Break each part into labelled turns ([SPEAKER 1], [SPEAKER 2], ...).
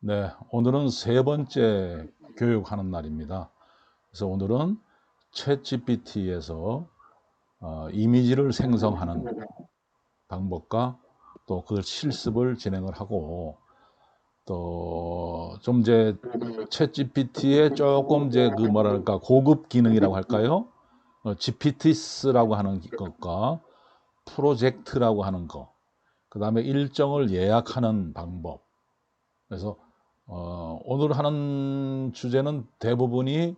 [SPEAKER 1] 네, 오늘은 세 번째 교육하는 날입니다. 그래서 오늘은 챗GPT에서 이미지를 생성하는 방법과 또 그 실습을 진행을 하고 또 좀 이제 챗GPT의 조금 이제 그 뭐랄까 고급 기능이라고 할까요? GPT스라고 하는 것과 프로젝트라고 하는 거, 그 다음에 일정을 예약하는 방법. 그래서 오늘 하는 주제는 대부분이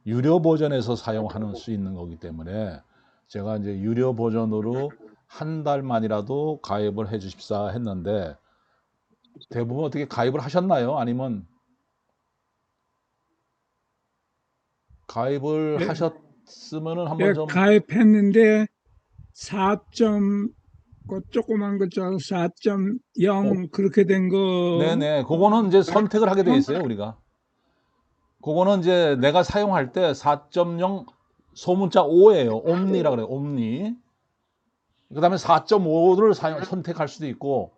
[SPEAKER 1] 유료 버전에서 사용하는 수 있는 거기 때문에 제가 이제 유료 버전으로 한 달만이라도 가입을 해 주십사 했는데 대부분 어떻게 가입을 하셨나요? 아니면 가입을
[SPEAKER 2] 예,
[SPEAKER 1] 하셨으면은 한번
[SPEAKER 2] 예,
[SPEAKER 1] 좀.
[SPEAKER 2] 가입했는데 4점 그 조그만 거 저
[SPEAKER 1] 어,
[SPEAKER 2] 4.0 그렇게 된 거.
[SPEAKER 1] 네네, 그거는 이제 선택을 하게 돼 있어요, 우리가. 그거는 이제 내가 사용할 때 4.0 소문자 5예요. 옴니라 그래요. 옴니. 그다음에 4.5를 선택할 수도 있고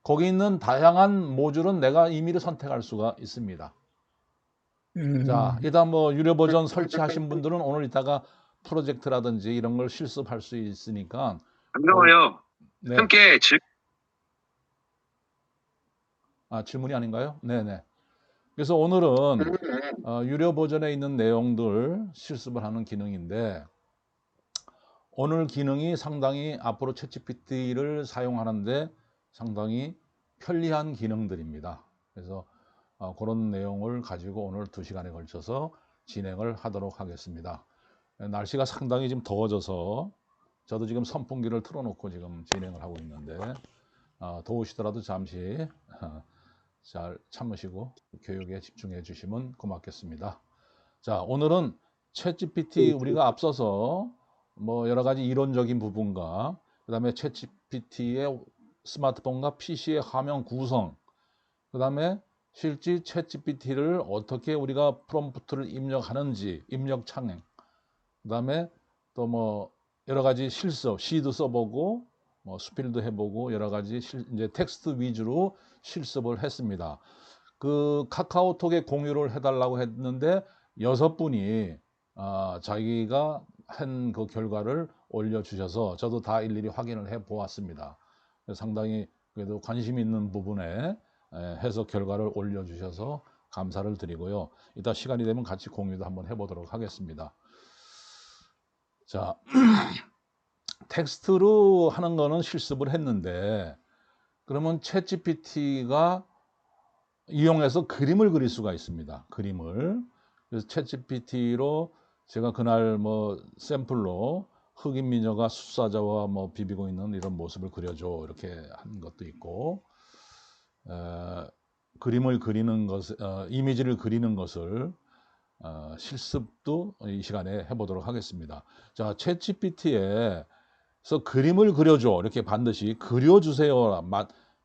[SPEAKER 1] 거기 있는 다양한 모듈은 내가 임의로 선택할 수가 있습니다. 자,
[SPEAKER 2] 예,
[SPEAKER 1] 일단 뭐 유료 버전 설치하신 분들은 오늘 이따가 프로젝트라든지 이런 걸 실습할 수 있으니까 그.
[SPEAKER 3] 반가워요.
[SPEAKER 1] 네.
[SPEAKER 3] 함께
[SPEAKER 1] 질문이 아닌가요? 네네. 그래서 오늘은 유료 버전에 있는 내용들 실습을 하는 기능인데 오늘 기능이 상당히 앞으로 챗GPT를 사용하는데 상당히 편리한 기능들입니다. 그래서 그런 내용을 가지고 오늘 2시간에 걸쳐서 진행을 하도록 하겠습니다. 날씨가 상당히 지금 더워져서 저도 지금 선풍기를 틀어놓고 지금 진행을 하고 있는데 더우시더라도 잠시 잘 참으시고 교육에 집중해 주시면 고맙겠습니다. 자, 오늘은 챗GPT 우리가 앞서서 뭐 여러 가지 이론적인 부분과 그다음에 챗GPT의 스마트폰과 PC의 화면 구성, 그다음에 실제 챗GPT를 어떻게 우리가 프롬프트를 입력하는지, 입력 창행, 그다음에 또 뭐 여러 가지 실습, 시도 써보고 뭐 수필도 해보고 여러 가지 이제 텍스트 위주로 실습을 했습니다. 그 카카오톡에 공유를 해달라고 했는데 6분이 자기가 한 그 결과를 올려주셔서 저도 다 일일이 확인을 해 보았습니다. 상당히 그래도 관심 있는 부분에 해석 결과를 올려주셔서 감사를 드리고요. 이따 시간이 되면 같이 공유도 한번 해보도록 하겠습니다. 자, 텍스트로 하는 거는 실습을 했는데 그러면 챗GPT가 이용해서 그림을 그릴 수가 있습니다. 그림을. 그래서 챗GPT로 제가 그날 뭐 샘플로 흑인 미녀가 숫사자와 뭐 비비고 있는 이런 모습을 그려줘 이렇게 한 것도 있고 그림을 그리는 것, 이미지를 그리는 것을 실습도 이 시간에 해보도록 하겠습니다. 자, 챗GPT에서 그림을 그려줘 이렇게 반드시 그려주세요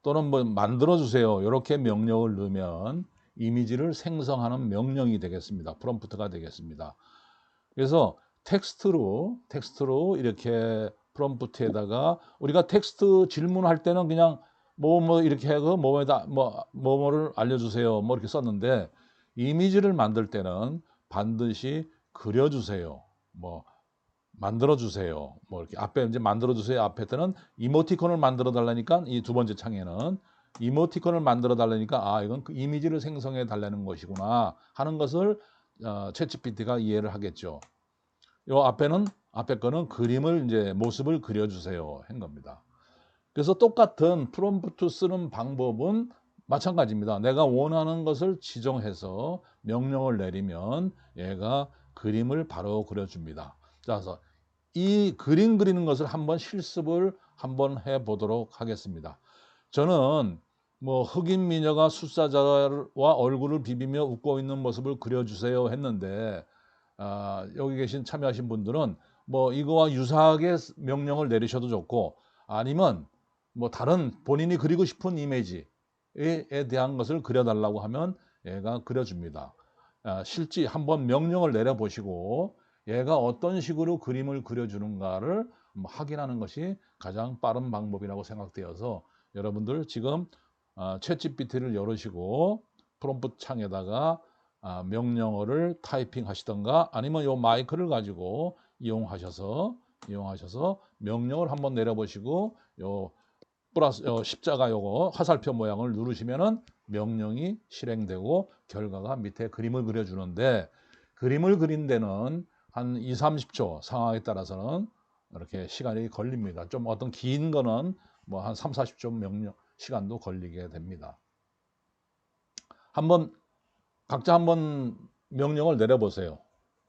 [SPEAKER 1] 또는 뭐 만들어주세요 이렇게 명령을 넣으면 이미지를 생성하는 명령이 되겠습니다. 프롬프트가 되겠습니다. 그래서 텍스트로 이렇게 프롬프트에다가 우리가 텍스트 질문할 때는 그냥 뭐 이렇게 하고 뭐에다 뭐를 알려주세요 뭐 이렇게 썼는데 이미지를 만들 때는 반드시 그려주세요 뭐 만들어주세요 뭐 이렇게 앞에 이제 만들어주세요 앞에 때는 이모티콘을 만들어 달라니까 이 두 번째 창에는 이모티콘을 만들어 달라니까 이건 그 이미지를 생성해 달라는 것이구나 하는 것을 챗GPT가 이해를 하겠죠. 요 앞에 거는 그림을 이제 모습을 그려주세요 한 겁니다. 그래서 똑같은 프롬프트 쓰는 방법은 마찬가지입니다. 내가 원하는 것을 지정해서 명령을 내리면 얘가 그림을 바로 그려줍니다. 자, 그래서 이 그림 그리는 것을 한번 실습을 한번 해보도록 하겠습니다. 저는 뭐 흑인 미녀가 숫사자와 얼굴을 비비며 웃고 있는 모습을 그려주세요 했는데 여기 계신 참여하신 분들은 뭐 이거와 유사하게 명령을 내리셔도 좋고 아니면 뭐 다른 본인이 그리고 싶은 이미지에 대한 것을 그려달라고 하면 얘가 그려줍니다. 실제 한번 명령을 내려보시고 얘가 어떤 식으로 그림을 그려주는가를 확인하는 것이 가장 빠른 방법이라고 생각되어서 여러분들 지금 챗GPT를 열으시고 프롬프트 창에다가 명령어를 타이핑하시던가 아니면 요 마이크를 가지고 이용하셔서 명령을 한번 내려보시고 요 플러스 십자가 요거 화살표 모양을 누르시면은 명령이 실행되고 결과가 밑에 그림을 그려주는데 그림을 그린 데는 한 2, 30초 상황에 따라서는 이렇게 시간이 걸립니다. 좀 어떤 긴 거는 뭐 한 3, 40초 명령 시간도 걸리게 됩니다. 한번 각자 한번 명령을 내려보세요.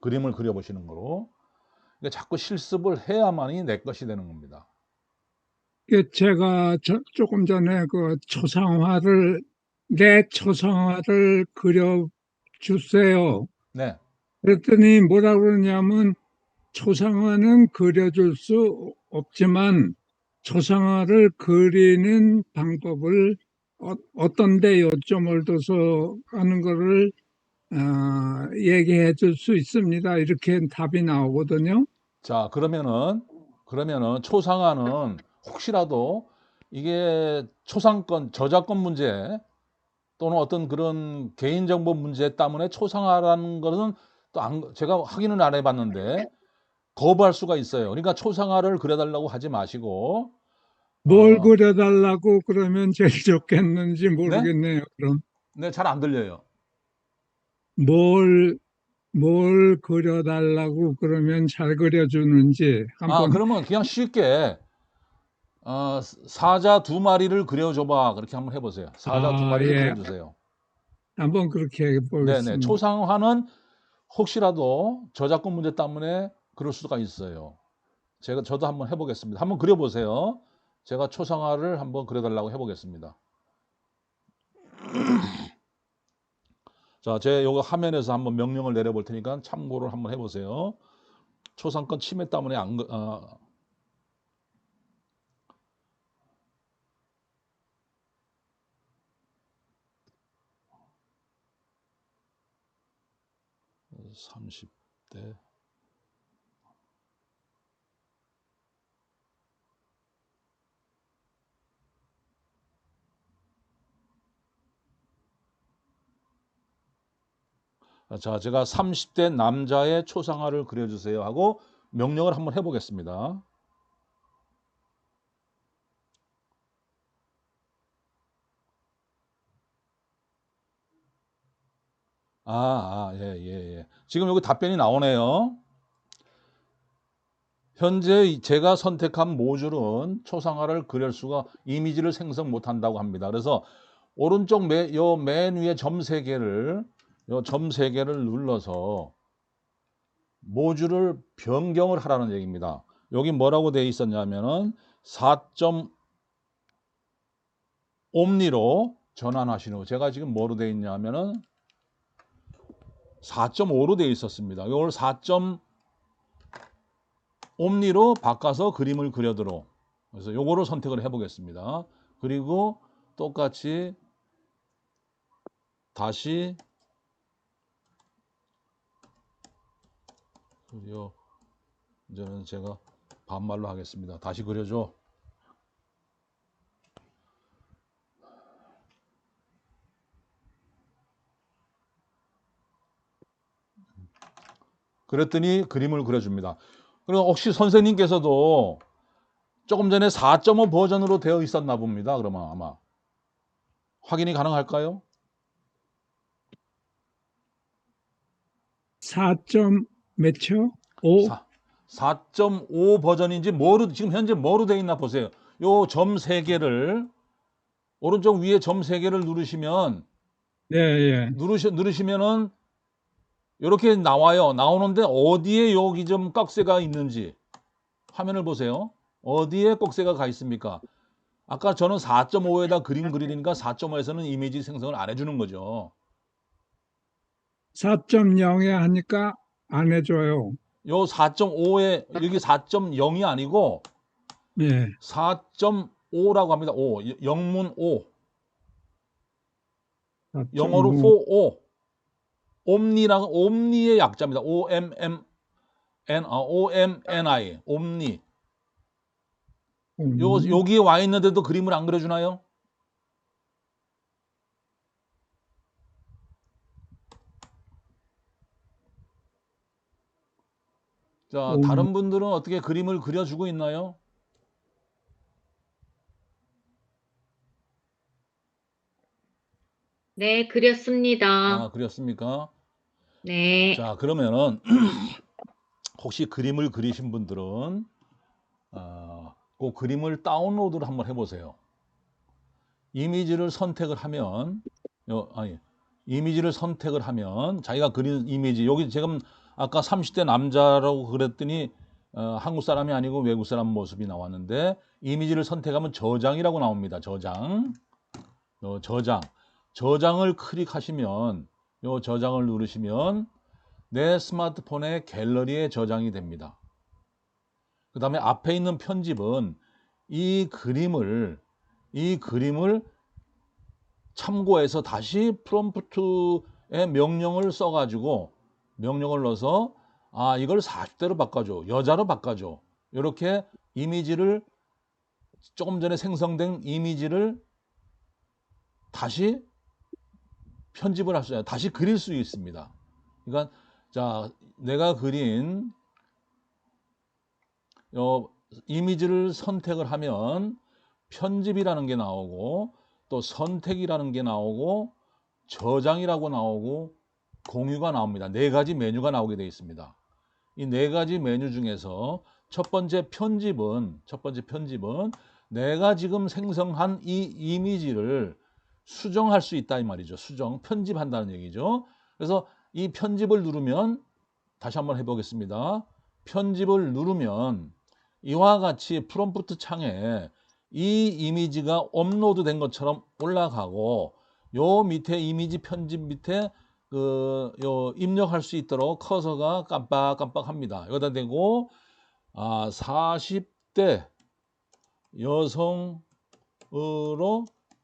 [SPEAKER 1] 그림을 그려보시는 거로. 그러니까 자꾸 실습을 해야만이 내 것이 되는 겁니다.
[SPEAKER 2] 제가 조금 전에 그 내 초상화를 그려주세요.
[SPEAKER 1] 네.
[SPEAKER 2] 그랬더니 뭐라 그러냐면 초상화는 그려줄 수 없지만 초상화를 그리는 방법을 어떤 데 요점을 둬서 하는 거를 얘기해 줄 수 있습니다. 이렇게 답이 나오거든요.
[SPEAKER 1] 자, 그러면은 초상화는 혹시라도 이게 초상권, 저작권 문제 또는 어떤 그런 개인정보 문제 때문에 초상화라는 것은 제가 확인은 안 해봤는데 거부할 수가 있어요. 그러니까 초상화를 그려달라고 하지 마시고,
[SPEAKER 2] 뭘
[SPEAKER 1] 어,
[SPEAKER 2] 그려달라고 그러면 제일 좋겠는지
[SPEAKER 1] 네?
[SPEAKER 2] 모르겠네요. 그럼
[SPEAKER 1] 네, 잘 안 들려요.
[SPEAKER 2] 뭘, 뭘 그려달라고 그러면 잘 그려주는지 한번
[SPEAKER 1] 그러면 그냥 쉽게, 사자 두 마리를 그려줘봐. 그렇게 한번 해보세요. 사자 두 마리를
[SPEAKER 2] 예,
[SPEAKER 1] 그려주세요.
[SPEAKER 2] 한번 그렇게
[SPEAKER 1] 네네.
[SPEAKER 2] 해보겠습니다.
[SPEAKER 1] 초상화는 혹시라도 저작권 문제 때문에 그럴 수가 있어요. 저도 한번 해보겠습니다. 한번 그려보세요. 제가 초상화를 한번 그려달라고 해보겠습니다. 자, 제 요거 화면에서 한번 명령을 내려볼 테니까 참고를 한번 해보세요. 초상권 침해 때문에 30대. 자, 제가 30대 남자의 초상화를 그려주세요 하고 명령을 한번 해보겠습니다. 예. 지금 여기 답변이 나오네요. 현재 제가 선택한 모듈은 초상화를 그릴 수가 이미지를 생성 못한다고 합니다. 그래서 오른쪽 맨 위에 점 세 개를 눌러서 모듈을 변경을 하라는 얘기입니다. 여기 뭐라고 되어 있었냐면은 4점 옴니로 전환하시는 거. 제가 지금 뭐로 되어 있냐면은 4.5로 되어 있었습니다. 이걸 4점 옴니로 바꿔서 그림을 그려도록. 그래서 요거를 선택을 해 보겠습니다. 그리고 똑같이 다시 그려. 이제는 제가 반말로 하겠습니다. 다시 그려줘. 그랬더니 그림을 그려줍니다. 그리고 혹시 선생님께서도 조금 전에 4.5 버전으로 되어 있었나 봅니다. 그러면 아마 확인이 가능할까요?
[SPEAKER 2] 4점 몇초? 5?
[SPEAKER 1] 4.5 버전인지 지금 현재 뭐로 되어 있나 보세요. 요 점 세 개를 오른쪽 위에 점 세 개를 누르시면
[SPEAKER 2] 네, 예.
[SPEAKER 1] 누르시면은 이렇게 나와요. 나오는데 어디에 여기 좀 꺽쇠가 있는지 화면을 보세요. 어디에 꺽쇠가 가 있습니까? 아까 저는 4.5에다 그림 그리니까 4.5에서는 이미지 생성을 안 해주는 거죠.
[SPEAKER 2] 4.0에 하니까 안 해줘요.
[SPEAKER 1] 요 4.5에 여기 4.0이 아니고
[SPEAKER 2] 예,
[SPEAKER 1] 4.5라고 합니다. 5, 영문 5, 영어로
[SPEAKER 2] 4.5.
[SPEAKER 1] 4O, 옴니의 약자입니다. OMNI, 옴니. 여기에 와 있는데도 그림을 안 그려주나요? 자,
[SPEAKER 2] 오,
[SPEAKER 1] 다른 분들은 어떻게 그림을 그려주고 있나요?
[SPEAKER 3] 네, 그렸습니다.
[SPEAKER 1] 그렸습니까?
[SPEAKER 3] 네.
[SPEAKER 1] 자, 그러면은 혹시 그림을 그리신 분들은 그 그림을 다운로드를 한번 해보세요. 이미지를 선택을 하면 이미지를 선택을 하면 자기가 그린 이미지 여기 지금 아까 30대 남자라고 그랬더니 한국 사람이 아니고 외국 사람 모습이 나왔는데 이미지를 선택하면 저장이라고 나옵니다. 저장을 클릭하시면 요 저장을 누르시면 내 스마트폰의 갤러리에 저장이 됩니다. 그 다음에 앞에 있는 편집은 이 그림을 참고해서 다시 프롬프트에 명령을 넣어서 이걸 40대로 바꿔줘, 여자로 바꿔줘. 이렇게 이미지를 조금 전에 생성된 이미지를 다시 편집을 할 수 있어요. 다시 그릴 수 있습니다. 그러니까 자, 내가 그린 이미지를 선택을 하면 편집이라는 게 나오고 또 선택이라는 게 나오고 저장이라고 나오고 공유가 나옵니다. 네 가지 메뉴가 나오게 되어 있습니다. 이 네 가지 메뉴 중에서 첫 번째 편집은 내가 지금 생성한 이 이미지를 수정할 수 있다 이 말이죠. 편집한다는 얘기죠. 그래서 이 편집을 누르면 다시 한번 해보겠습니다. 편집을 누르면 이와 같이 프롬프트 창에 이 이미지가 업로드된 것처럼 올라가고 요 밑에 이미지 편집 밑에 요 입력할 수 있도록 커서가 깜빡깜빡합니다. 여기다 대고 40대 여성으로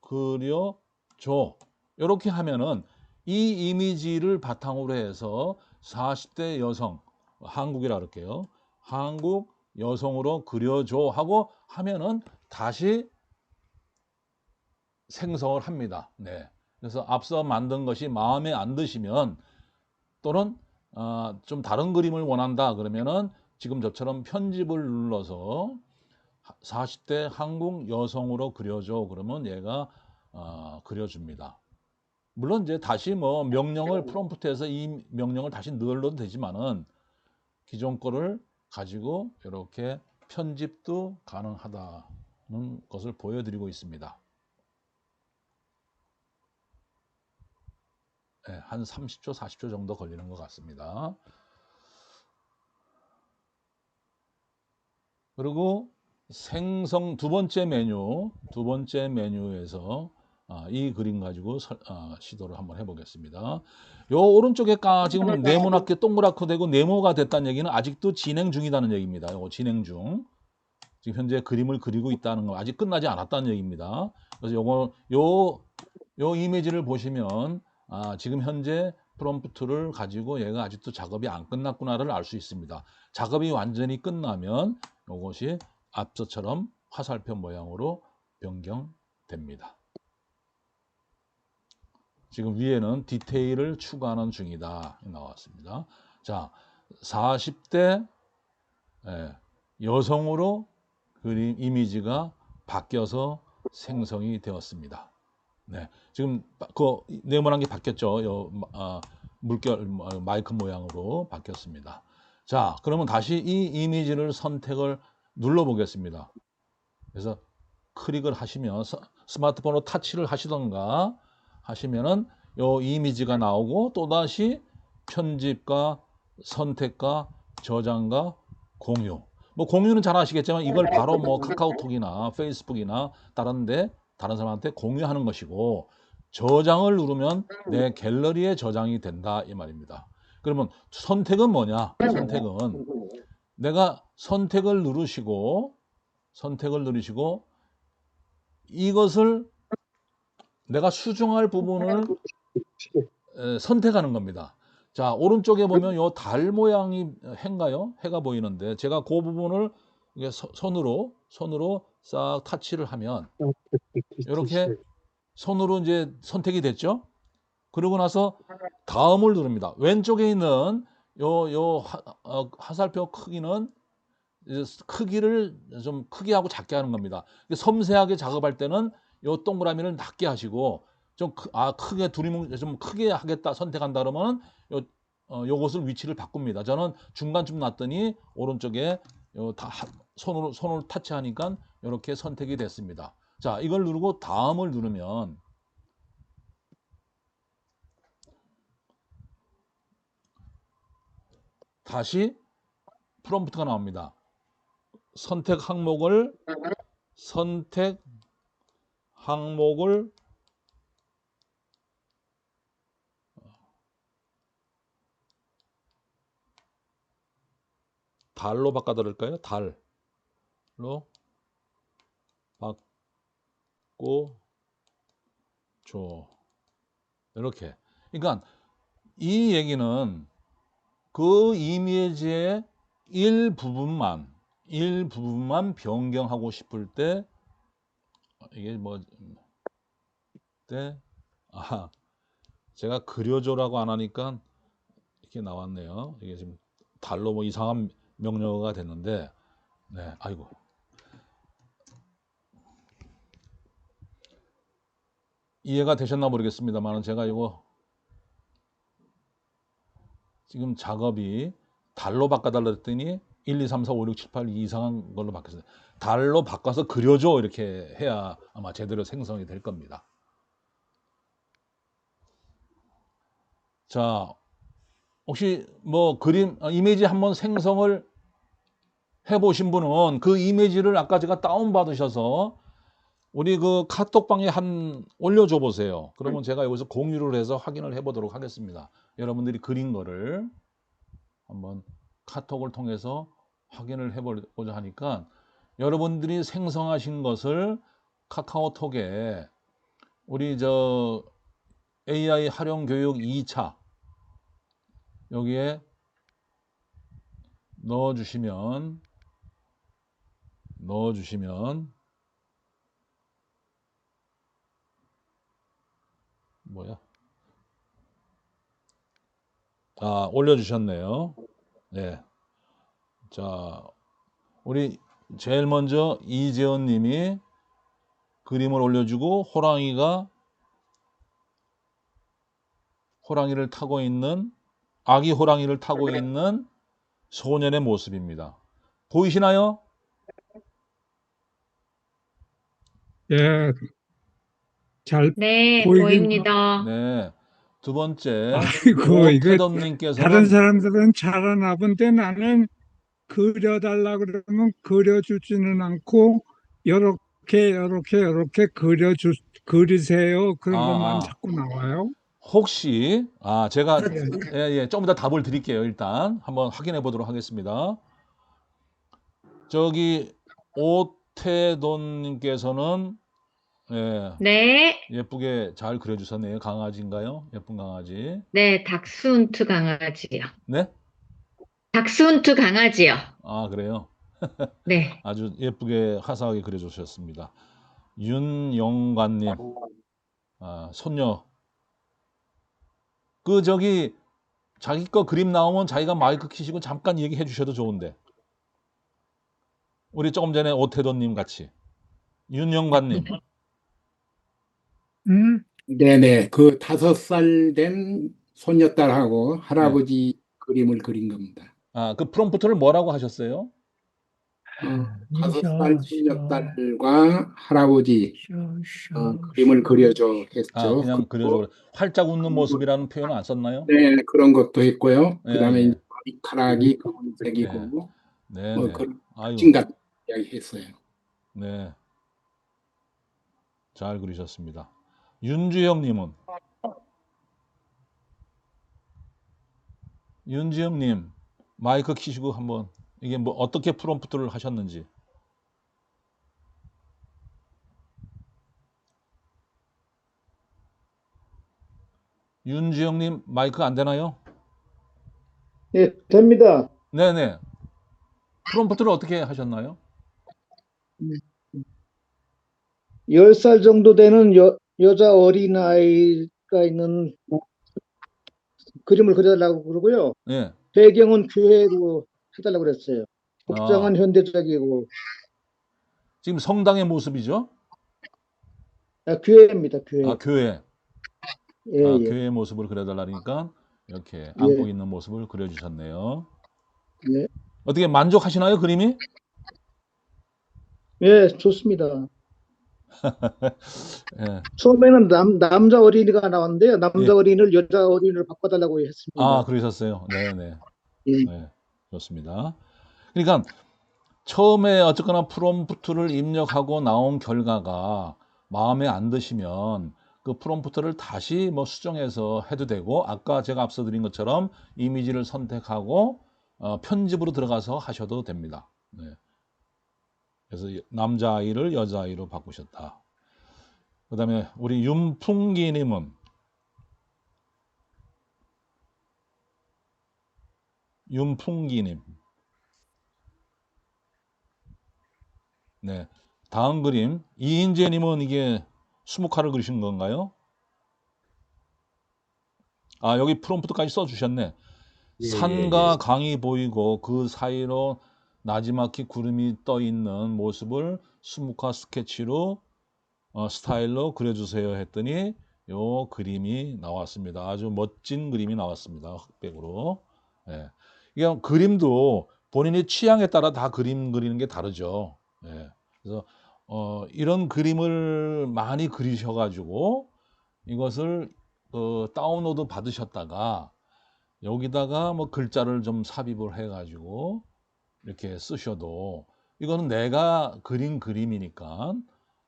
[SPEAKER 1] 그려줘. 이렇게 하면은 이 이미지를 바탕으로 해서 40대 여성, 한국이라 그럴게요. 한국 여성으로 그려줘 하고 하면은 다시 생성을 합니다. 네. 그래서 앞서 만든 것이 마음에 안 드시면 또는 좀 다른 그림을 원한다 그러면은 지금 저처럼 편집을 눌러서 40대 한국 여성으로 그려줘 그러면 얘가 그려줍니다. 물론 이제 다시 뭐 명령을 프롬프트해서 이 명령을 다시 넣어도 되지만은 기존 거를 가지고 이렇게 편집도 가능하다는 것을 보여드리고 있습니다. 네, 한 30초, 40초 정도 걸리는 것 같습니다. 그리고 생성 두 번째 메뉴에서 이 그림 가지고 시도를 한번 해보겠습니다. 요 오른쪽에 지금 네모나게 동그랗게 되고 네모가 됐다는 얘기는 아직도 진행 중이라는 얘기입니다. 요거 진행 중. 지금 현재 그림을 그리고 있다는 거 아직 끝나지 않았다는 얘기입니다. 그래서 요 이미지를 보시면 지금 현재 프롬프트를 가지고 얘가 아직도 작업이 안 끝났구나를 알 수 있습니다. 작업이 완전히 끝나면 이것이 앞서처럼 화살표 모양으로 변경됩니다. 지금 위에는 디테일을 추가하는 중이다 나왔습니다. 자, 40대 여성으로 그림 이미지가 바뀌어서 생성이 되었습니다. 네, 지금 그 네모난 게 바뀌었죠. 물결 마이크 모양으로 바뀌었습니다. 자, 그러면 다시 이 이미지를 선택을 눌러 보겠습니다. 그래서 클릭을 하시면 스마트폰으로 타치를 하시던가 하시면은 요 이미지가 나오고 또다시 편집과 선택과 저장과 공유. 뭐 공유는 잘 아시겠지만 이걸 바로 뭐 카카오톡이나 페이스북이나 다른 사람한테 공유하는 것이고 저장을 누르면 내 갤러리에 저장이 된다 이 말입니다. 그러면 선택은 뭐냐? 선택은 내가 선택을 누르시고 이것을 내가 수정할 부분을 선택하는 겁니다. 자, 오른쪽에 보면 요 달 모양이 해가 보이는데 제가 그 부분을 손으로 싹 타치를 하면 이렇게 손으로 이제 선택이 됐죠. 그러고 나서 다음을 누릅니다. 왼쪽에 있는 화살표 크기는 이제 크기를 좀 크게 하고 작게 하는 겁니다. 섬세하게 작업할 때는 요 동그라미를 낮게 하시고 크게 두리뭉 좀 크게 하겠다 선택한다 그러면은 요것을 위치를 바꿉니다. 저는 중간쯤 놨더니 오른쪽에 손으로 타치하니까 이렇게 선택이 됐습니다. 자, 이걸 누르고 다음을 누르면 다시 프롬프트가 나옵니다. 선택 항목을 달로 바꿔드릴까요? 달로 바꿔 줘. 이렇게. 그러니까 이 얘기는 그 이미지의 일부분만 변경하고 싶을 때 이게 제가 그려줘라고 안 하니까 이렇게 나왔네요. 이게 지금 달로 이상한 명령어가 됐는데, 네, 아이고. 이해가 되셨나 모르겠습니다만 제가 이거 지금 작업이 달로 바꿔달라 했더니 1, 2, 3, 4, 5, 6, 7, 8 이상한 걸로 바뀌었어요. 달로 바꿔서 그려줘 이렇게 해야 아마 제대로 생성이 될 겁니다. 자, 혹시 이미지 한번 생성을 해보신 분은 그 이미지를 아까 제가 다운받으셔서 우리 그 카톡방에 올려줘 보세요. 그러면 제가 여기서 공유를 해서 확인을 해보도록 하겠습니다. 여러분들이 그린 거를 한번 카톡을 통해서 확인을 해보자 하니까 여러분들이 생성하신 것을 카카오톡에 우리 AI 활용 교육 2차 여기에 넣어주시면 올려주셨네요. 네. 자, 우리 제일 먼저 이재원 님이 그림을 올려주고 아기 호랑이를 타고 있는 소년의 모습입니다. 보이시나요?
[SPEAKER 2] 예, 잘
[SPEAKER 3] 네,
[SPEAKER 2] 보이긴,
[SPEAKER 3] 보입니다.
[SPEAKER 1] 네. 두 번째,
[SPEAKER 2] 아이고, 이거 다른
[SPEAKER 1] 오태돈님께서는
[SPEAKER 2] 사람들은 잘하나 본데 나는 그려달라 그러면 그려주지는 않고, 요렇게 그리세요. 그런 것만 자꾸 나와요.
[SPEAKER 1] 혹시 제가
[SPEAKER 2] 예.
[SPEAKER 1] 좀 이따 답을 드릴게요. 일단 한번 확인해 보도록 하겠습니다. 저기 오태돈님께서는
[SPEAKER 3] 네,
[SPEAKER 1] 예쁘게 잘 그려주셨네요. 강아지인가요? 예쁜 강아지.
[SPEAKER 3] 네, 닥스훈트 강아지요.
[SPEAKER 1] 네?
[SPEAKER 3] 닥스훈트 강아지요.
[SPEAKER 1] 그래요.
[SPEAKER 3] 네,
[SPEAKER 1] 아주 예쁘게 화사하게 그려주셨습니다. 윤영관님, 손녀. 자기 거 그림 나오면 자기가 마이크 키시고 잠깐 얘기해 주셔도 좋은데. 우리 조금 전에 오태돈님 같이. 윤영관님.
[SPEAKER 4] 네네. 그 5살 된 손녀딸하고
[SPEAKER 1] 네.
[SPEAKER 4] 할아버지 그림을 그린 겁니다.
[SPEAKER 1] 그 프롬프트를 뭐라고 하셨어요?
[SPEAKER 4] 5살 손녀딸과 할아버지 그림을 그려줘 했죠.
[SPEAKER 1] 그냥
[SPEAKER 4] 그리고
[SPEAKER 1] 그려줘. 활짝 웃는 모습이라는 표현은 안 썼나요?
[SPEAKER 4] 네, 그런 것도 했고요.
[SPEAKER 1] 예,
[SPEAKER 4] 그다음에
[SPEAKER 1] 예.
[SPEAKER 4] 이제 머리카락이 검은색이고
[SPEAKER 1] 네,
[SPEAKER 4] 뭐
[SPEAKER 1] 네.
[SPEAKER 4] 그런
[SPEAKER 1] 아유,
[SPEAKER 4] 찡 같은 이야기 했어요.
[SPEAKER 1] 네. 잘 그리셨습니다. 윤주영님은? 윤주영님, 마이크 키시고 한번, 이게 어떻게 프롬프트를 하셨는지. 윤주영님, 마이크 안 되나요?
[SPEAKER 5] 예, 됩니다.
[SPEAKER 1] 네네. 프롬프트를 어떻게 하셨나요?
[SPEAKER 5] 10살 정도 되는 여자 어린아이가 있는 그림을 그려달라고 그러고요.
[SPEAKER 1] 예.
[SPEAKER 5] 배경은 교회로 해달라고 그랬어요. 복장은
[SPEAKER 1] 아,
[SPEAKER 5] 현대적이고.
[SPEAKER 1] 지금 성당의 모습이죠?
[SPEAKER 5] 교회입니다,
[SPEAKER 1] 아,
[SPEAKER 5] 교회.
[SPEAKER 1] 교회.
[SPEAKER 5] 예,
[SPEAKER 1] 아,
[SPEAKER 5] 예,
[SPEAKER 1] 교회의 모습을 그려달라니까 이렇게 안고
[SPEAKER 5] 예,
[SPEAKER 1] 있는 모습을 그려주셨네요.
[SPEAKER 5] 예,
[SPEAKER 1] 어떻게 만족하시나요, 그림이?
[SPEAKER 5] 예, 좋습니다.
[SPEAKER 1] 예,
[SPEAKER 5] 처음에는 남자 어린이가 나왔는데요.
[SPEAKER 1] 예.
[SPEAKER 5] 남자 어린이를 여자 어린이로 바꿔달라고
[SPEAKER 1] 아,
[SPEAKER 5] 했습니다.
[SPEAKER 1] 그러셨어요. 네네.
[SPEAKER 5] 예,
[SPEAKER 1] 네, 좋습니다. 그러니까 처음에 어쨌거나 프롬프트를 입력하고 나온 결과가 마음에 안 드시면 그 프롬프트를 다시 뭐 수정해서 해도 되고, 아까 제가 앞서 드린 것처럼 이미지를 선택하고 편집으로 들어가서 하셔도 됩니다. 네. 그래서 남자아이를 여자아이로 바꾸셨다. 그 다음에 우리 윤풍기님은 윤풍기님. 네. 다음 그림 이인재님은 이게 수묵화를 그리신 건가요? 아, 여기 프롬프트까지 써주셨네.
[SPEAKER 2] 예, 예,
[SPEAKER 1] 산과
[SPEAKER 2] 예.
[SPEAKER 1] 강이 보이고 그 사이로 나지막히 구름이 떠 있는 모습을 수묵화 스케치로 스타일로 그려주세요 했더니 요 그림이 나왔습니다. 아주 멋진 그림이 나왔습니다. 흑백으로. 예. 이게 그림도 본인이 취향에 따라 다 그림 그리는 게 다르죠. 예. 그래서 이런 그림을 많이 그리셔가지고 이것을 다운로드 받으셨다가 여기다가 뭐 글자를 좀 삽입을 해가지고 이렇게 쓰셔도 이거는 내가 그린 그림이니까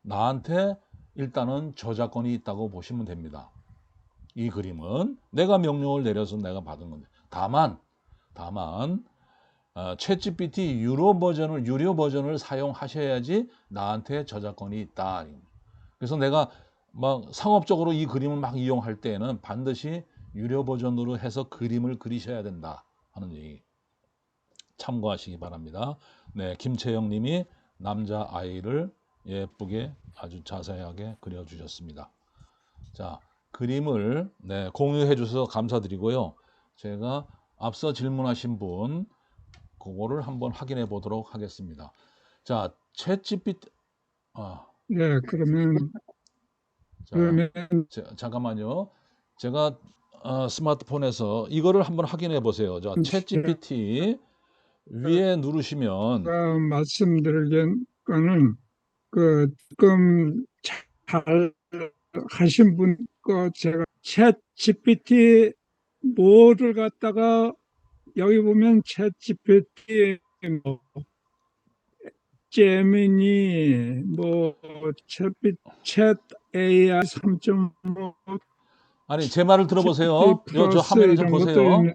[SPEAKER 1] 나한테 일단은 저작권이 있다고 보시면 됩니다. 이 그림은 내가 명령을 내려서 내가 받은 건데 다만 챗GPT 유료 버전을 사용하셔야지 나한테 저작권이 있다. 그래서 내가 막 상업적으로 이 그림을 막 이용할 때에는 반드시 유료 버전으로 해서 그림을 그리셔야 된다 하는 얘기 참고하시기 바랍니다. 네, 김채영 님이 남자 아이를 예쁘게 아주 자세하게 그려주셨습니다. 자, 그림을 네, 공유해 주셔서 감사드리고요. 제가 앞서 질문하신 분 그거를 한번 확인해 보도록 하겠습니다. 자, 챗GPT
[SPEAKER 2] 네, 그러면
[SPEAKER 1] 자,
[SPEAKER 2] 그러면
[SPEAKER 1] 잠깐만요. 제가 스마트폰에서 이거를 한번 확인해 보세요. 자, 챗GPT 위에 누르시면
[SPEAKER 2] 제가 말씀드릴 거는 그 지금 잘 하신 분 거 제가 챗 GPT 뭐를 갖다가 여기 보면 챗 GPT 뭐 제미니 챗 AI 3.5
[SPEAKER 1] 아니 제 말을
[SPEAKER 2] GPT
[SPEAKER 1] 들어보세요. 저
[SPEAKER 2] 플러스
[SPEAKER 1] 화면을 좀
[SPEAKER 2] 이런 것도
[SPEAKER 1] 보세요.
[SPEAKER 2] 있는데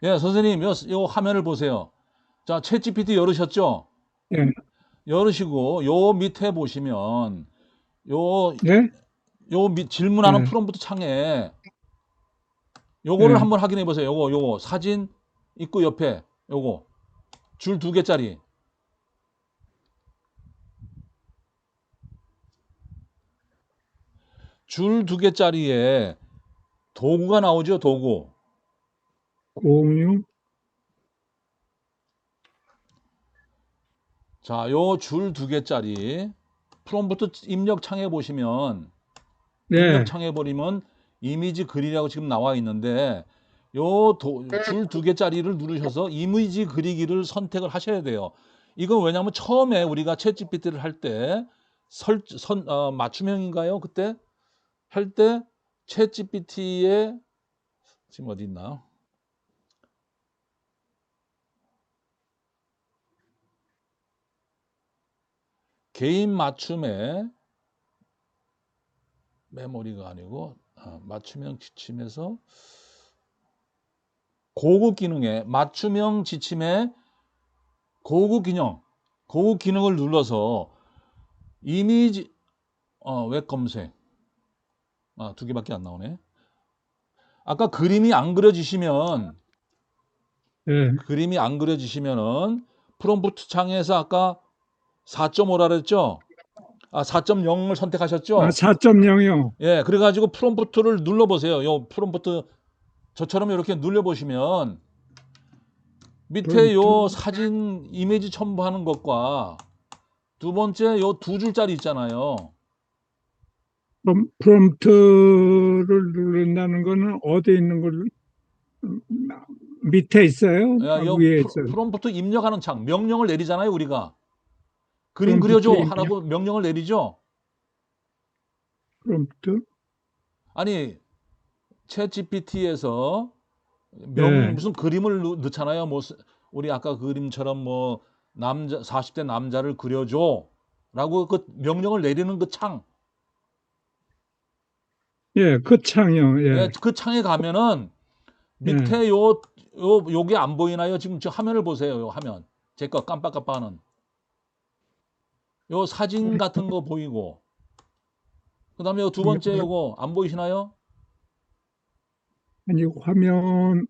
[SPEAKER 1] 예, 선생님, 요 화면을 보세요. 자, 챗GPT 열으셨죠?
[SPEAKER 2] 예,
[SPEAKER 1] 열으시고 요 밑에 보시면 요
[SPEAKER 2] 예,
[SPEAKER 1] 질문하는
[SPEAKER 2] 예,
[SPEAKER 1] 프롬프트 창에 요거를
[SPEAKER 2] 예.
[SPEAKER 1] 한번 확인해 보세요. 요거 사진 있고 옆에 요거 줄 2개짜리 줄 2개짜리에 도구가 나오죠, 도구.
[SPEAKER 2] 공유
[SPEAKER 1] 자, 요 줄 2개짜리 프롬프트 입력 창에 보시면 입력
[SPEAKER 2] 네,
[SPEAKER 1] 창에 버리면 이미지 그리라고 지금 나와 있는데 줄 2개짜리를 누르셔서 이미지 그리기를 선택을 하셔야 돼요. 이건 왜냐하면 처음에 우리가 챗 GPT를 할 때 맞춤형인가요? 그때 할 때 챗 GPT에 지금 어디 있나? 개인 맞춤에 메모리가 아니고 맞춤형 지침에서 고급 기능에 맞춤형 지침에 고급 기능을 눌러서 이미지 웹 검색 2개밖에 안 나오네. 아까 그림이 안 그려지시면
[SPEAKER 2] 예.
[SPEAKER 1] 은 프롬프트 창에서 아까 4.5라 그랬죠? 4.0을 선택하셨죠?
[SPEAKER 2] 4.0이요.
[SPEAKER 1] 예, 그래가지고 프롬프트를 눌러보세요. 요 프롬프트 저처럼 이렇게 눌러보시면 밑에 요
[SPEAKER 2] 프롬프트.
[SPEAKER 1] 사진 이미지 첨부하는 것과 두 번째 요 두 줄짜리 있잖아요.
[SPEAKER 2] 프롬프트를 누른다는 거는 어디에 있는 걸 음, 밑에 있어요?
[SPEAKER 1] 야, 요
[SPEAKER 2] 위에 있어요?
[SPEAKER 1] 프롬프트 입력하는 창, 명령을 내리잖아요, 우리가. 그림
[SPEAKER 2] 프롬프트
[SPEAKER 1] 그려줘
[SPEAKER 2] 입력,
[SPEAKER 1] 하라고 명령을 내리죠.
[SPEAKER 2] 프롬프트?
[SPEAKER 1] 아니, 챗 GPT에서
[SPEAKER 2] 네.
[SPEAKER 1] 무슨 그림을 넣잖아요. 뭐 우리 아까 그림처럼 뭐 남자 40대 남자를 그려줘라고 그 명령을 내리는 그 창.
[SPEAKER 2] 예, 그 창이요.
[SPEAKER 1] 예,
[SPEAKER 2] 예,
[SPEAKER 1] 그 창에 가면은
[SPEAKER 2] 예.
[SPEAKER 1] 밑에 요게 안 보이나요? 지금 저 화면을 보세요. 요 화면. 제 거 깜빡깜빡하는. 요 사진 같은 거 보이고. 그다음에 요 두 번째 요거 안 보이시나요?
[SPEAKER 2] 아니, 화면,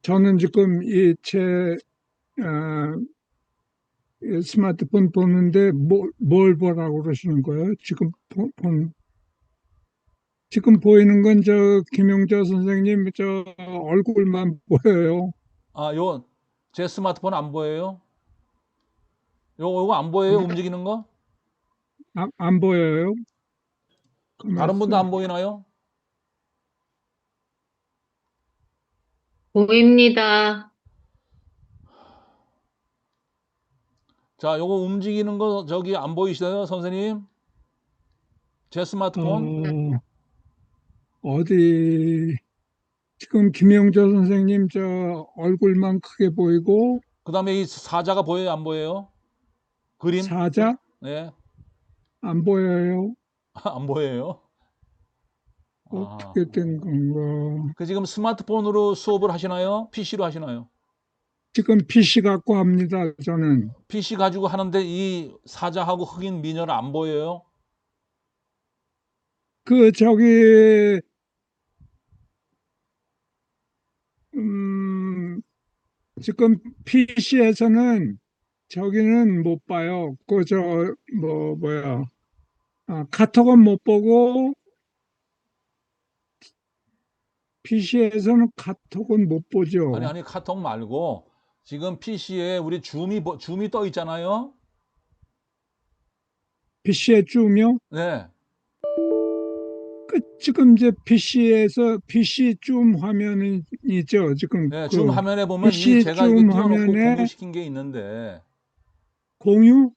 [SPEAKER 2] 저는 지금 이 스마트폰 보는데 뭘 보라고 그러시는 거예요? 지금 보이는 건 김용자 선생님 얼굴만 보여요.
[SPEAKER 1] 아, 제 스마트폰 안 보여요? 요거 안 보여요? 움직이는 거?
[SPEAKER 2] 안 보여요?
[SPEAKER 1] 다른 분도
[SPEAKER 2] 가만있어.
[SPEAKER 1] 안 보이나요?
[SPEAKER 3] 보입니다.
[SPEAKER 1] 자, 요거 움직이는 거 저기 안 보이시나요, 선생님? 제 스마트폰?
[SPEAKER 2] 어디, 지금 김용자 선생님 얼굴만 크게 보이고,
[SPEAKER 1] 그다음에 이 사자가 보여요, 안 보여요? 그림?
[SPEAKER 2] 사자
[SPEAKER 1] 네.
[SPEAKER 2] 안 보여요.
[SPEAKER 1] 안 보여요. 아.
[SPEAKER 2] 어떻게 된 건가?
[SPEAKER 1] 그 지금 스마트폰으로 수업을 하시나요? PC로 하시나요?
[SPEAKER 2] 지금 PC 갖고 합니다, 저는.
[SPEAKER 1] PC 가지고 하는데 이 사자하고 흑인 미녀를 안 보여요?
[SPEAKER 2] 그, 음, 지금 PC에서는 저기는 못 봐요. 뭐야. 카톡은 못 보고, PC에서는 카톡은 못
[SPEAKER 1] 아니,
[SPEAKER 2] 보죠.
[SPEAKER 1] 아니, 카톡 말고 지금 PC에 우리 줌이 떠 있잖아요?
[SPEAKER 2] PC에 줌이요?
[SPEAKER 1] 네.
[SPEAKER 2] 지금 이제 PC에서 PC 줌 화면이죠. 지금
[SPEAKER 1] 네, 줌 화면에 보면
[SPEAKER 2] PC
[SPEAKER 1] 제가 이거
[SPEAKER 2] 줌
[SPEAKER 1] 띄워놓고
[SPEAKER 2] 화면에
[SPEAKER 1] 공유시킨 게 있는데,
[SPEAKER 2] 공유?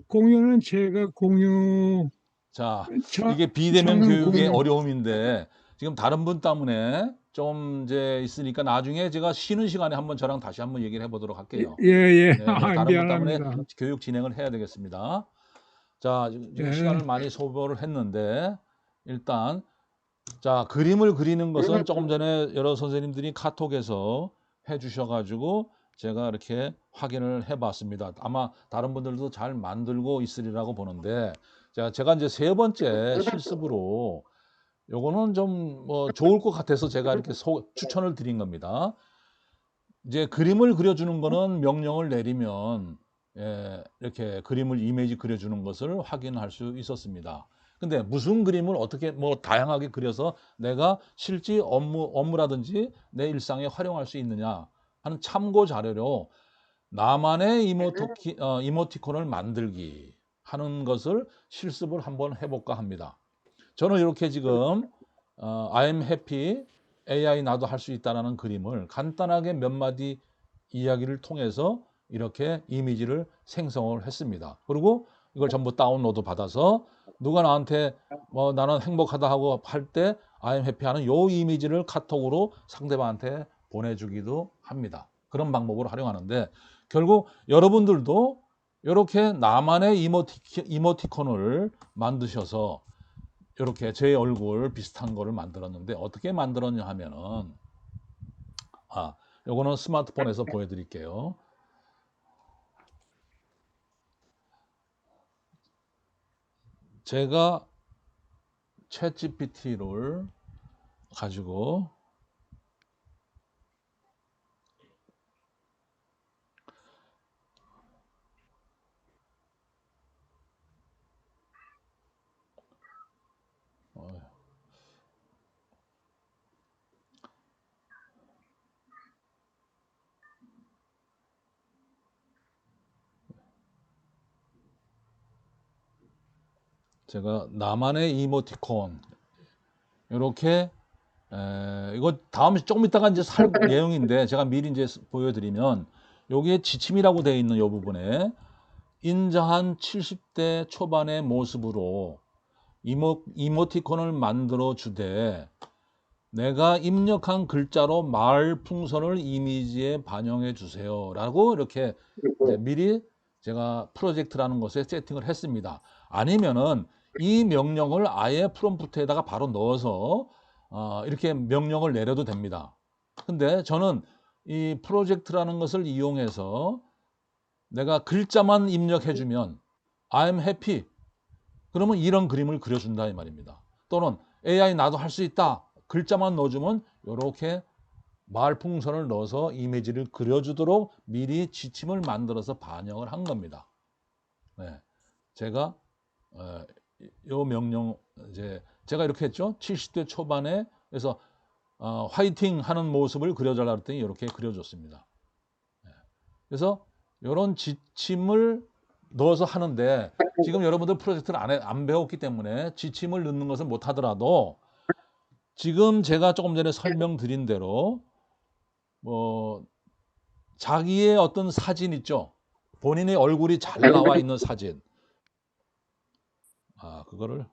[SPEAKER 2] 공유는 제가
[SPEAKER 1] 자,
[SPEAKER 2] 저,
[SPEAKER 1] 이게 비대면
[SPEAKER 2] 저는
[SPEAKER 1] 교육의
[SPEAKER 2] 공유,
[SPEAKER 1] 어려움인데, 지금 다른 분 때문에 좀 이제 있으니까 나중에 제가 쉬는 시간에 한번 저랑 다시 한번 얘기를 해보도록 할게요.
[SPEAKER 2] 예.
[SPEAKER 1] 네, 다른 분 때문에
[SPEAKER 2] 미안합니다.
[SPEAKER 1] 교육 진행을 해야 되겠습니다. 자, 지금
[SPEAKER 2] 예,
[SPEAKER 1] 시간을 많이 소모를 했는데, 일단, 자, 그림을 그리는 것은 조금 전에 여러 선생님들이 카톡에서 해주셔가지고, 제가 이렇게 확인을 해봤습니다. 아마 다른 분들도 잘 만들고 있으리라고 보는데, 제가 이제 세 번째 실습으로, 요거는 좀 뭐 좋을 것 같아서 제가 이렇게 추천을 드린 겁니다. 이제 그림을 그려주는 거는 명령을 내리면 이렇게 그림을 이미지 그려주는 것을 확인할 수 있었습니다. 근데 무슨 그림을 어떻게 뭐 다양하게 그려서 내가 실제 업무라든지 내 일상에 활용할 수 있느냐 하는 참고 자료로 나만의 이모티콘을 만들기 하는 것을 실습을 한번 해볼까 합니다. 저는 이렇게 지금 I'm happy, AI 나도 할 수 있다라는 그림을 간단하게 몇 마디 이야기를 통해서 이렇게 이미지를 생성을 했습니다. 그리고 이걸 전부 다운로드 받아서 누가 나한테 뭐 나는 행복하다 하고 할 때 I'm happy 하는 요 이미지를 카톡으로 상대방한테 보내주기도 합니다. 그런 방법으로 활용하는데 결국 여러분들도 이렇게 나만의 이모티콘을 만드셔서 이렇게 제 얼굴 비슷한 거를 만들었는데 어떻게 만들었냐 하면은 요거는 스마트폰에서 보여드릴게요. 제가 챗 GPT를 가지고 제가 나만의 이모티콘 이렇게 이거 다음 조금 있다가 이제 살 내용인데 제가 미리 이제 보여드리면 여기에 지침이라고 되어 있는 이 부분에 인자한 70대 초반의 모습으로 이모티콘을 만들어 주되 내가 입력한 글자로 말풍선을 이미지에 반영해 주세요 라고 이렇게 이제 미리 제가 프로젝트라는 것에 세팅을 했습니다. 아니면은 이 명령을 아예 프롬프트에다가 바로 넣어서 이렇게 명령을 내려도 됩니다. 근데 저는 이 프로젝트라는 것을 이용해서 내가 글자만 입력해 주면 I'm happy 그러면 이런 그림을 그려준다 이 말입니다. 또는 AI 나도 할 수 있다 글자만 넣어주면 이렇게 말풍선을 넣어서 이미지를 그려주도록 미리 지침을 만들어서 반영을 한 겁니다. 네, 제가 이 명령 이제 제가 이렇게 했죠. 70대 초반에 그래서 화이팅 하는 모습을 그려달라 했더니 이렇게 그려줬습니다. 네, 그래서 이런 지침을 넣어서 하는데 지금 여러분들 프로젝트를 안 배웠기 때문에 지침을 넣는 것을 못 하더라도 지금 제가 조금 전에 설명드린 대로 뭐 자기의 어떤 사진 있죠. 본인의 얼굴이 잘 나와 있는 사진. 그거를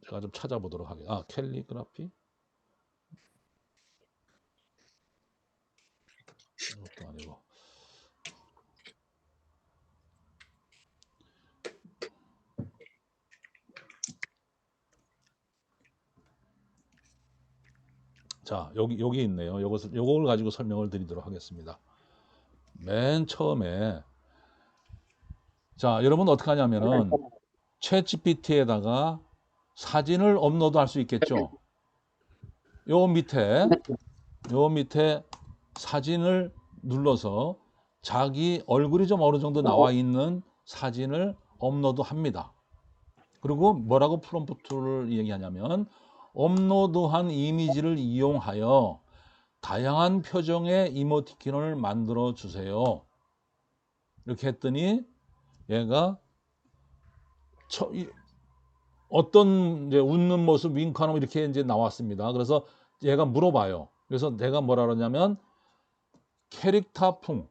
[SPEAKER 1] 제가 좀 찾아보도록 하겠습니다. 캘리그라피? 이것도 아니고. 자, 여기 있네요. 요걸 가지고 설명을 드리도록 하겠습니다. 맨 처음에 자, 여러분 어떻게 하냐면은 챗GPT에다가 사진을 업로드 할 수 있겠죠. 요 밑에 사진을 눌러서 자기 얼굴이 좀 어느 정도 나와 있는 사진을 업로드 합니다. 그리고 뭐라고 프롬프트를 얘기하냐면 업로드한 이미지를 이용하여 다양한 표정의 이모티콘을 만들어 주세요. 이렇게 했더니 얘가 어떤 이제 웃는 모습, 윙크하는 이렇게 이제 나왔습니다. 그래서 얘가 물어봐요. 그래서 내가 뭐라 그러냐면 캐릭터풍,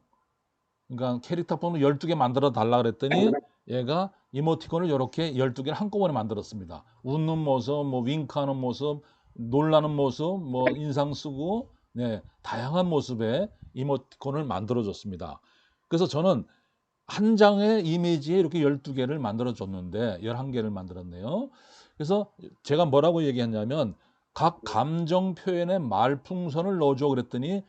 [SPEAKER 1] 그러니까 캐릭터풍을 12개 만들어 달라 그랬더니 얘가 이모티콘을 이렇게 12개를 한꺼번에 만들었습니다. 웃는 모습, 뭐 윙크하는 모습, 놀라는 모습, 뭐 인상 쓰고 네, 다양한 모습의 이모티콘을 만들어 줬습니다. 그래서 저는 한 장의 이미지에 이렇게 12개를 만들어 줬는데 11개를 만들었네요. 그래서 제가 뭐라고 얘기했냐면 각 감정 표현에 말풍선을 넣어줘 그랬더니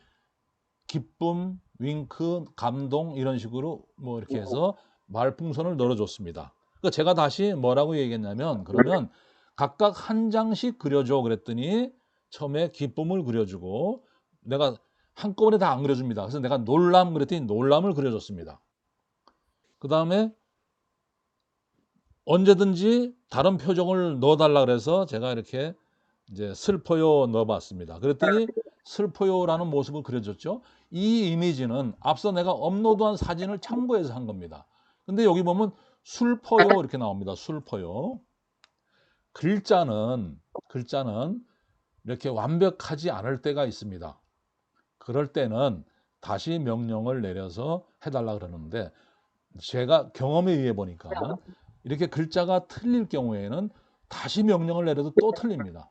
[SPEAKER 1] 기쁨, 윙크, 감동 이런 식으로 뭐 이렇게 해서 말풍선을 넣어줬습니다. 그러니까 제가 다시 뭐라고 얘기했냐면 그러면 각각 한 장씩 그려줘 그랬더니 처음에 기쁨을 그려주고 내가 한꺼번에 다 안 그려줍니다. 그래서 내가 놀람 그랬더니 놀람을 그려줬습니다. 그 다음에 언제든지 다른 표정을 넣어달라 그래서 제가 이렇게 이제 슬퍼요 넣어봤습니다. 그랬더니 슬퍼요라는 모습을 그려줬죠. 이 이미지는 앞서 내가 업로드한 사진을 참고해서 한 겁니다. 근데 여기 보면 슬퍼요 이렇게 나옵니다. 슬퍼요. 글자는 이렇게 완벽하지 않을 때가 있습니다. 그럴 때는 다시 명령을 내려서 해달라 그러는데 제가 경험에 의해 보니까 이렇게 글자가 틀릴 경우에는 다시 명령을 내려도 또 틀립니다.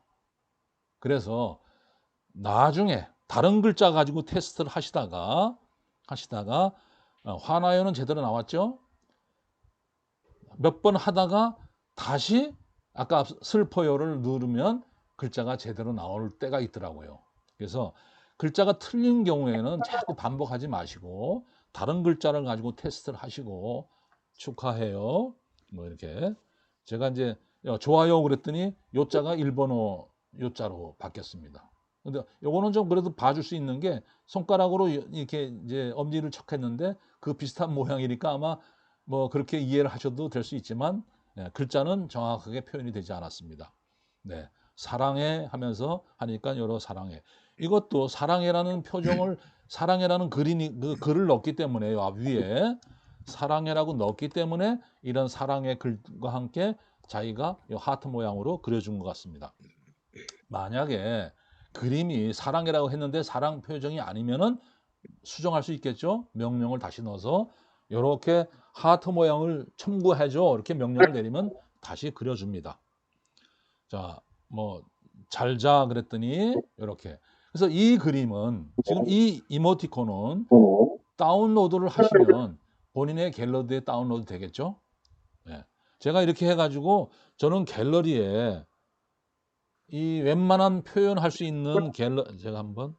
[SPEAKER 1] 그래서 나중에 다른 글자 가지고 테스트를 하시다가 화나요는 제대로 나왔죠? 몇 번 하다가 다시 아까 슬퍼요를 누르면 글자가 제대로 나올 때가 있더라고요. 그래서 글자가 틀린 경우에는 자꾸 반복하지 마시고 다른 글자를 가지고 테스트를 하시고 축하해요. 뭐 이렇게 제가 이제 좋아요 그랬더니 요자가 일본어 요자로 바뀌었습니다. 근데 요거는 좀 그래도 봐줄 수 있는 게 손가락으로 이렇게 이제 엄지를 척했는데 그 비슷한 모양이니까 아마 뭐 그렇게 이해를 하셔도 될 수 있지만 글자는 정확하게 표현이 되지 않았습니다. 네, 사랑해 하면서 하니까 여러 사랑해. 이것도 사랑해라는 표정을 사랑해라는 그 글을 넣기 때문에 위에 사랑해라고 넣었기 때문에 이런 사랑의 글과 함께 자기가 이 하트 모양으로 그려준 것 같습니다. 만약에 그림이 사랑이라고 했는데 사랑 표정이 아니면은 수정할 수 있겠죠. 명령을 다시 넣어서 이렇게 하트 모양을 첨부해줘 이렇게 명령을 내리면 다시 그려줍니다. 자, 뭐 잘 자 그랬더니 이렇게. 그래서 이 그림은 지금 이 이모티콘은 다운로드를 하시면 본인의 갤러리에 다운로드 되겠죠. 예. 제가 이렇게 해가지고 저는 갤러리에 이 웬만한 표현할 수 있는 제가 한번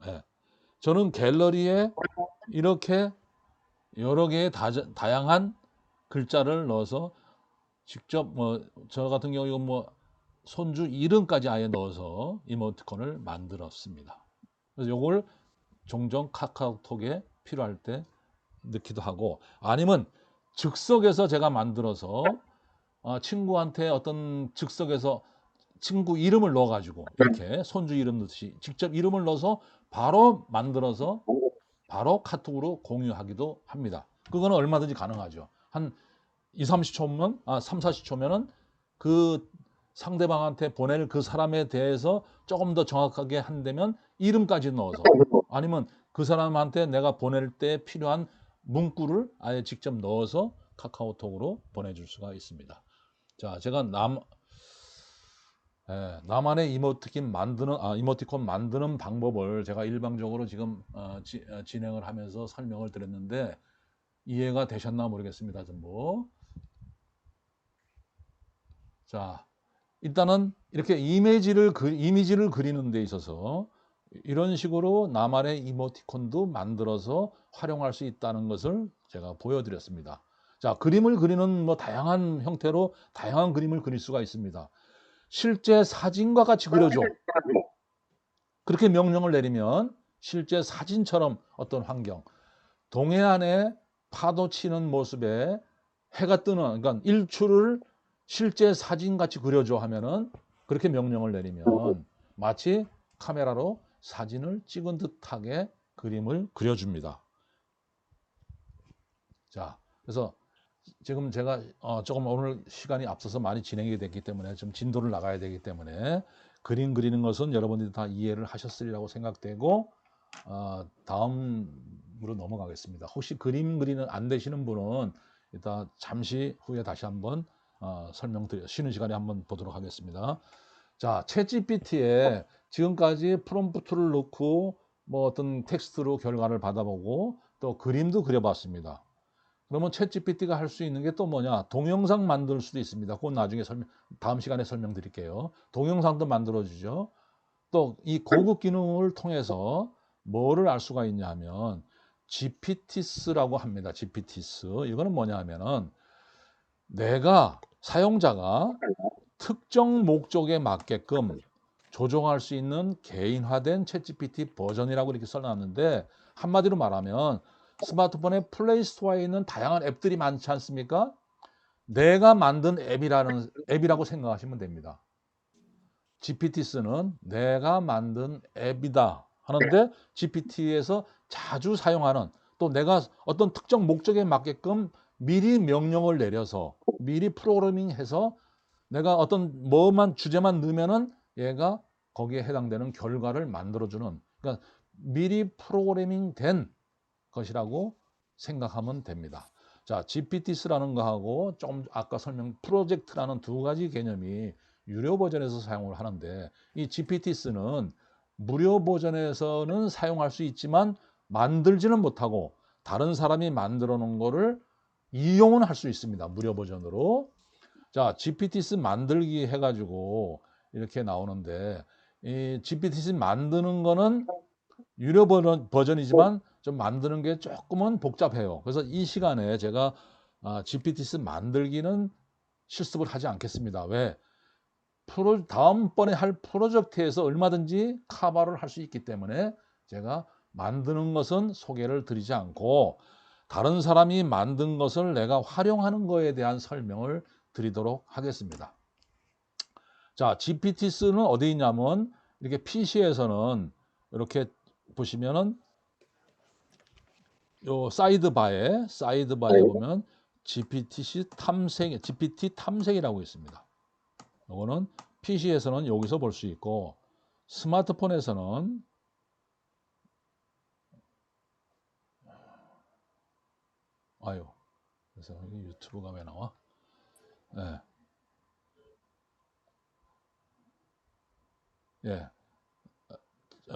[SPEAKER 1] 예. 저는 갤러리에 이렇게 여러 개의 다양한 글자를 넣어서 직접 뭐 저 같은 경우 이거 뭐 손주 이름까지 아예 넣어서 이모티콘을 만들었습니다. 그래서 요걸 종종 카카오톡에 필요할 때 넣기도 하고 아니면 즉석에서 제가 만들어서 친구한테 어떤 즉석에서 친구 이름을 넣어가지고 이렇게 손주 이름 넣듯이 직접 이름을 넣어서 바로 만들어서 바로 카톡으로 공유하기도 합니다. 그거는 얼마든지 가능하죠. 한 2, 30초면 3, 40초면은 그 상대방한테 보낼 그 사람에 대해서 조금 더 정확하게 한다면 이름까지 넣어서 아니면 그 사람한테 내가 보낼 때 필요한 문구를 아예 직접 넣어서 카카오톡으로 보내줄 수가 있습니다. 자, 제가 나만의 이모티콘 만드는 방법을 제가 일방적으로 지금 진행을 하면서 설명을 드렸는데 이해가 되셨나 모르겠습니다. 전부. 자, 일단은 이렇게 이미지를 그리는 데 있어서 이런 식으로 나만의 이모티콘도 만들어서 활용할 수 있다는 것을 제가 보여드렸습니다. 자, 그림을 그리는 뭐 다양한 형태로 다양한 그림을 그릴 수가 있습니다. 실제 사진과 같이 그려줘. 그렇게 명령을 내리면 실제 사진처럼 어떤 환경, 동해안에 파도 치는 모습에 해가 뜨는, 그러니까 일출을 실제 사진같이 그려줘 하면은 그렇게 명령을 내리면 마치 카메라로 사진을 찍은 듯하게 그림을 그려줍니다. 자, 그래서 지금 제가 조금 오늘 시간이 앞서서 많이 진행이 됐기 때문에 좀 진도를 나가야 되기 때문에 그림 그리는 것은 여러분들이 다 이해를 하셨으리라고 생각되고 다음으로 넘어가겠습니다. 혹시 그림 그리는 안 되시는 분은 이따 잠시 후에 다시 한번 쉬는 시간에 한번 보도록 하겠습니다. 자, 챗GPT에 지금까지 프롬프트를 넣고 뭐 어떤 텍스트로 결과를 받아보고 또 그림도 그려봤습니다. 그러면 챗GPT가 할 수 있는 게 또 뭐냐? 동영상 만들 수도 있습니다. 그건 나중에 다음 시간에 설명드릴게요. 동영상도 만들어주죠. 또 이 고급 기능을 통해서 뭐를 알 수가 있냐 하면 GPTs라고 합니다. GPTs. 이거는 뭐냐 하면은 사용자가 특정 목적에 맞게끔 조정할 수 있는 개인화된 챗GPT 버전이라고 이렇게 써놨는데 한마디로 말하면 스마트폰의 플레이 스토어에 있는 다양한 앱들이 많지 않습니까? 내가 만든 앱이라고 생각하시면 됩니다. GPTs는 내가 만든 앱이다 하는데 GPT에서 자주 사용하는 또 내가 어떤 특정 목적에 맞게끔 미리 명령을 내려서 미리 프로그래밍해서 내가 어떤 주제만 넣으면은 얘가 거기에 해당되는 결과를 만들어주는 그러니까 미리 프로그래밍 된 것이라고 생각하면 됩니다. 자, GPTs라는 거하고 좀 아까 프로젝트라는 두 가지 개념이 유료 버전에서 사용을 하는데 이 GPTs는 무료 버전에서는 사용할 수 있지만 만들지는 못하고 다른 사람이 만들어 놓은 거를 이용은 할 수 있습니다. 무료 버전으로. 자, GPTs 만들기 해가지고 이렇게 나오는데 이 GPTs 만드는 거는 유료 버전이지만 좀 만드는 게 조금은 복잡해요. 그래서 이 시간에 제가 GPTs 만들기는 실습을 하지 않겠습니다. 왜? 다음번에 할 프로젝트에서 얼마든지 커버를 할 수 있기 때문에 제가 만드는 것은 소개를 드리지 않고 다른 사람이 만든 것을 내가 활용하는 거에 대한 설명을 드리도록 하겠습니다. 자, GPTs는 어디 있냐면 이렇게 PC에서는 이렇게 보시면은 요 사이드바에 보면 GPT 탐색이라고 있습니다. 이거는 PC에서는 여기서 볼 수 있고 스마트폰에서는 그래서 여기 유튜브가 왜 나와? 예. 예.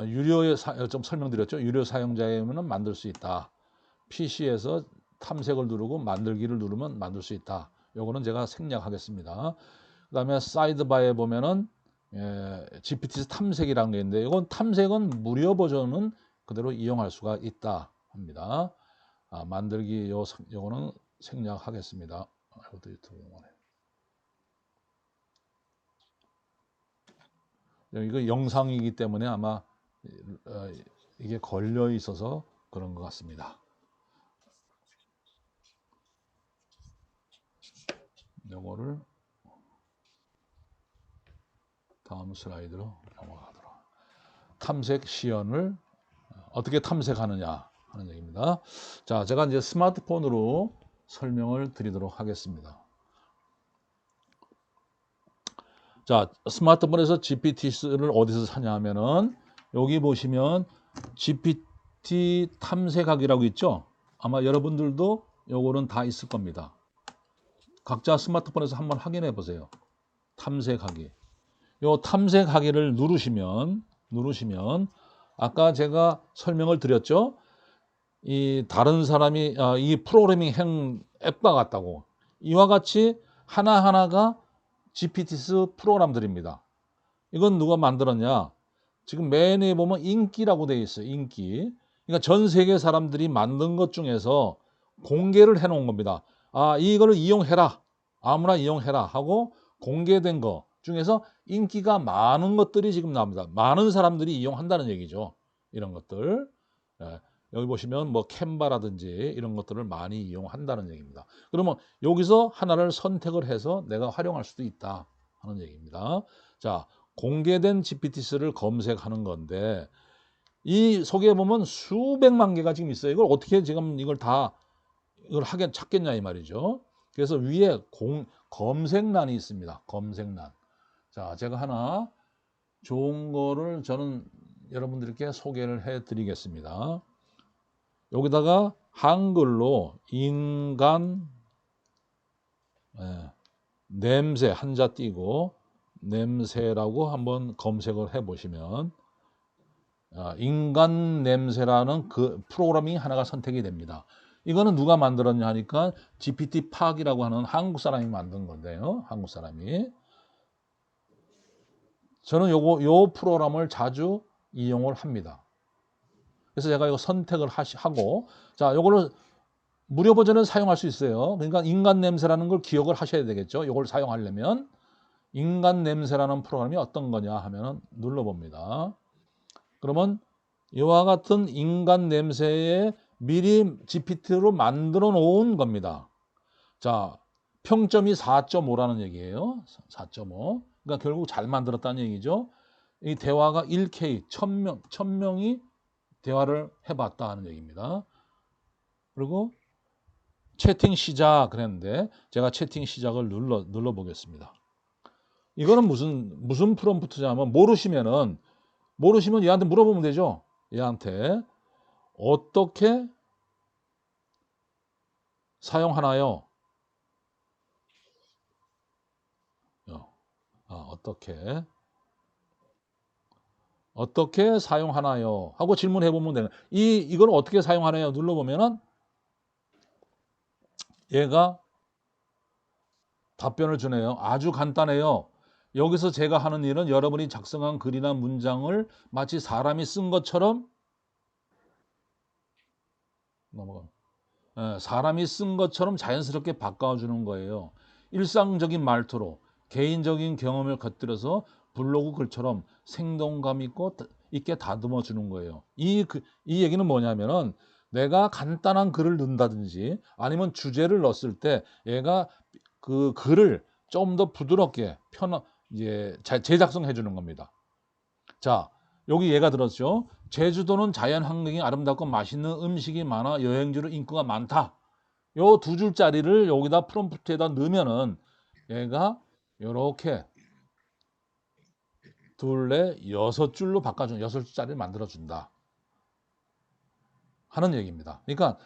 [SPEAKER 1] 유료에 좀 설명드렸죠. 유료 사용자이면 만들 수 있다. PC에서 탐색을 누르고 만들기를 누르면 만들 수 있다. 요거는 제가 생략하겠습니다. 그다음에 사이드바에 보면은 GPT 탐색이라는 게 있는데 이건 탐색은 무료 버전은 그대로 이용할 수가 있다 합니다. 만들기 요거는 생략하겠습니다. 이것도 유튜브 이거 영상이기 때문에 아마 이게 걸려 있어서 그런 것 같습니다. 요거를 다음 슬라이드로 넘어가도록. 탐색 시연을 어떻게 탐색하느냐 하는 얘기입니다. 자, 제가 이제 스마트폰으로 설명을 드리도록 하겠습니다. 자, 스마트폰에서 GPT를 어디서 사냐 하면은 여기 보시면 GPT 탐색하기라고 있죠. 아마 여러분들도 요거는 다 있을 겁니다. 각자 스마트폰에서 한번 확인해 보세요. 탐색하기. 요 탐색하기를 누르시면 아까 제가 설명을 드렸죠. 이 다른 사람이 이 프로그래밍 행 앱과 같다고. 이와 같이 하나하나가 GPT스 프로그램들입니다. 이건 누가 만들었냐? 지금 맨 위에 보면 인기라고 되어 있어요. 인기. 그러니까 전 세계 사람들이 만든 것 중에서 공개를 해 놓은 겁니다. 이거를 이용해라. 아무나 이용해라 하고 공개된 거 중에서 인기가 많은 것들이 지금 나옵니다. 많은 사람들이 이용한다는 얘기죠. 이런 것들. 여기 보시면 뭐 캔바라든지 이런 것들을 많이 이용한다는 얘기입니다. 그러면 여기서 하나를 선택을 해서 내가 활용할 수도 있다 하는 얘기입니다. 자, 공개된 GPT를 검색하는 건데 이 속에 보면 수백만 개가 지금 있어요. 이걸 어떻게 지금 이걸 찾겠냐 이 말이죠. 그래서 위에 검색란이 있습니다. 검색란. 자, 제가 하나 좋은 거를 저는 여러분들께 소개를 해 드리겠습니다. 여기다가 한글로 인간 냄새 한자 띄고 냄새라고 한번 검색을 해 보시면 인간 냄새라는 그 프로그래밍이 하나가 선택이 됩니다. 이거는 누가 만들었냐 하니까 GPT 팍이라고 하는 한국 사람이 만든 건데요. 한국 사람이. 저는 요 프로그램을 자주 이용을 합니다. 그래서 제가 이거 선택을 하고, 자, 요거를 무료 버전은 사용할 수 있어요. 그러니까 인간 냄새라는 걸 기억을 하셔야 되겠죠. 요걸 사용하려면 인간 냄새라는 프로그램이 어떤 거냐 하면은 눌러봅니다. 그러면 이와 같은 인간 냄새에 미리 GPT로 만들어 놓은 겁니다. 자, 평점이 4.5라는 얘기예요. 4.5. 그러니까 결국 잘 만들었다는 얘기죠. 이 대화가 1K, 1000명이 대화를 해봤다 하는 얘기입니다. 그리고 채팅 시작 그랬는데 제가 채팅 시작을 눌러 보겠습니다. 이거는 무슨 프롬프트냐면 모르시면 얘한테 물어보면 되죠. 얘한테 어떻게 사용하나요? 어떻게 사용하나요? 하고 질문해 보면 되는. 이걸 어떻게 사용하나요? 눌러보면은 얘가 답변을 주네요. 아주 간단해요. 여기서 제가 하는 일은 여러분이 작성한 글이나 문장을 마치 사람이 쓴 것처럼 사람이 쓴 것처럼 자연스럽게 바꿔주는 거예요. 일상적인 말투로 개인적인 경험을 곁들여서 블로그 글처럼 생동감 있게 다듬어 주는 거예요. 이 얘기는 뭐냐면은 내가 간단한 글을 넣는다든지 아니면 주제를 넣었을 때 얘가 그 글을 좀 더 부드럽게 재작성해 주는 겁니다. 자, 여기 얘가 들었죠. 제주도는 자연 환경이 아름답고 맛있는 음식이 많아 여행지로 인기가 많다. 요 두 줄짜리를 여기다 프롬프트에다 넣으면은 얘가 요렇게 둘레 6줄로 바꿔준 6줄짜리를 만들어준다 하는 얘기입니다. 그러니까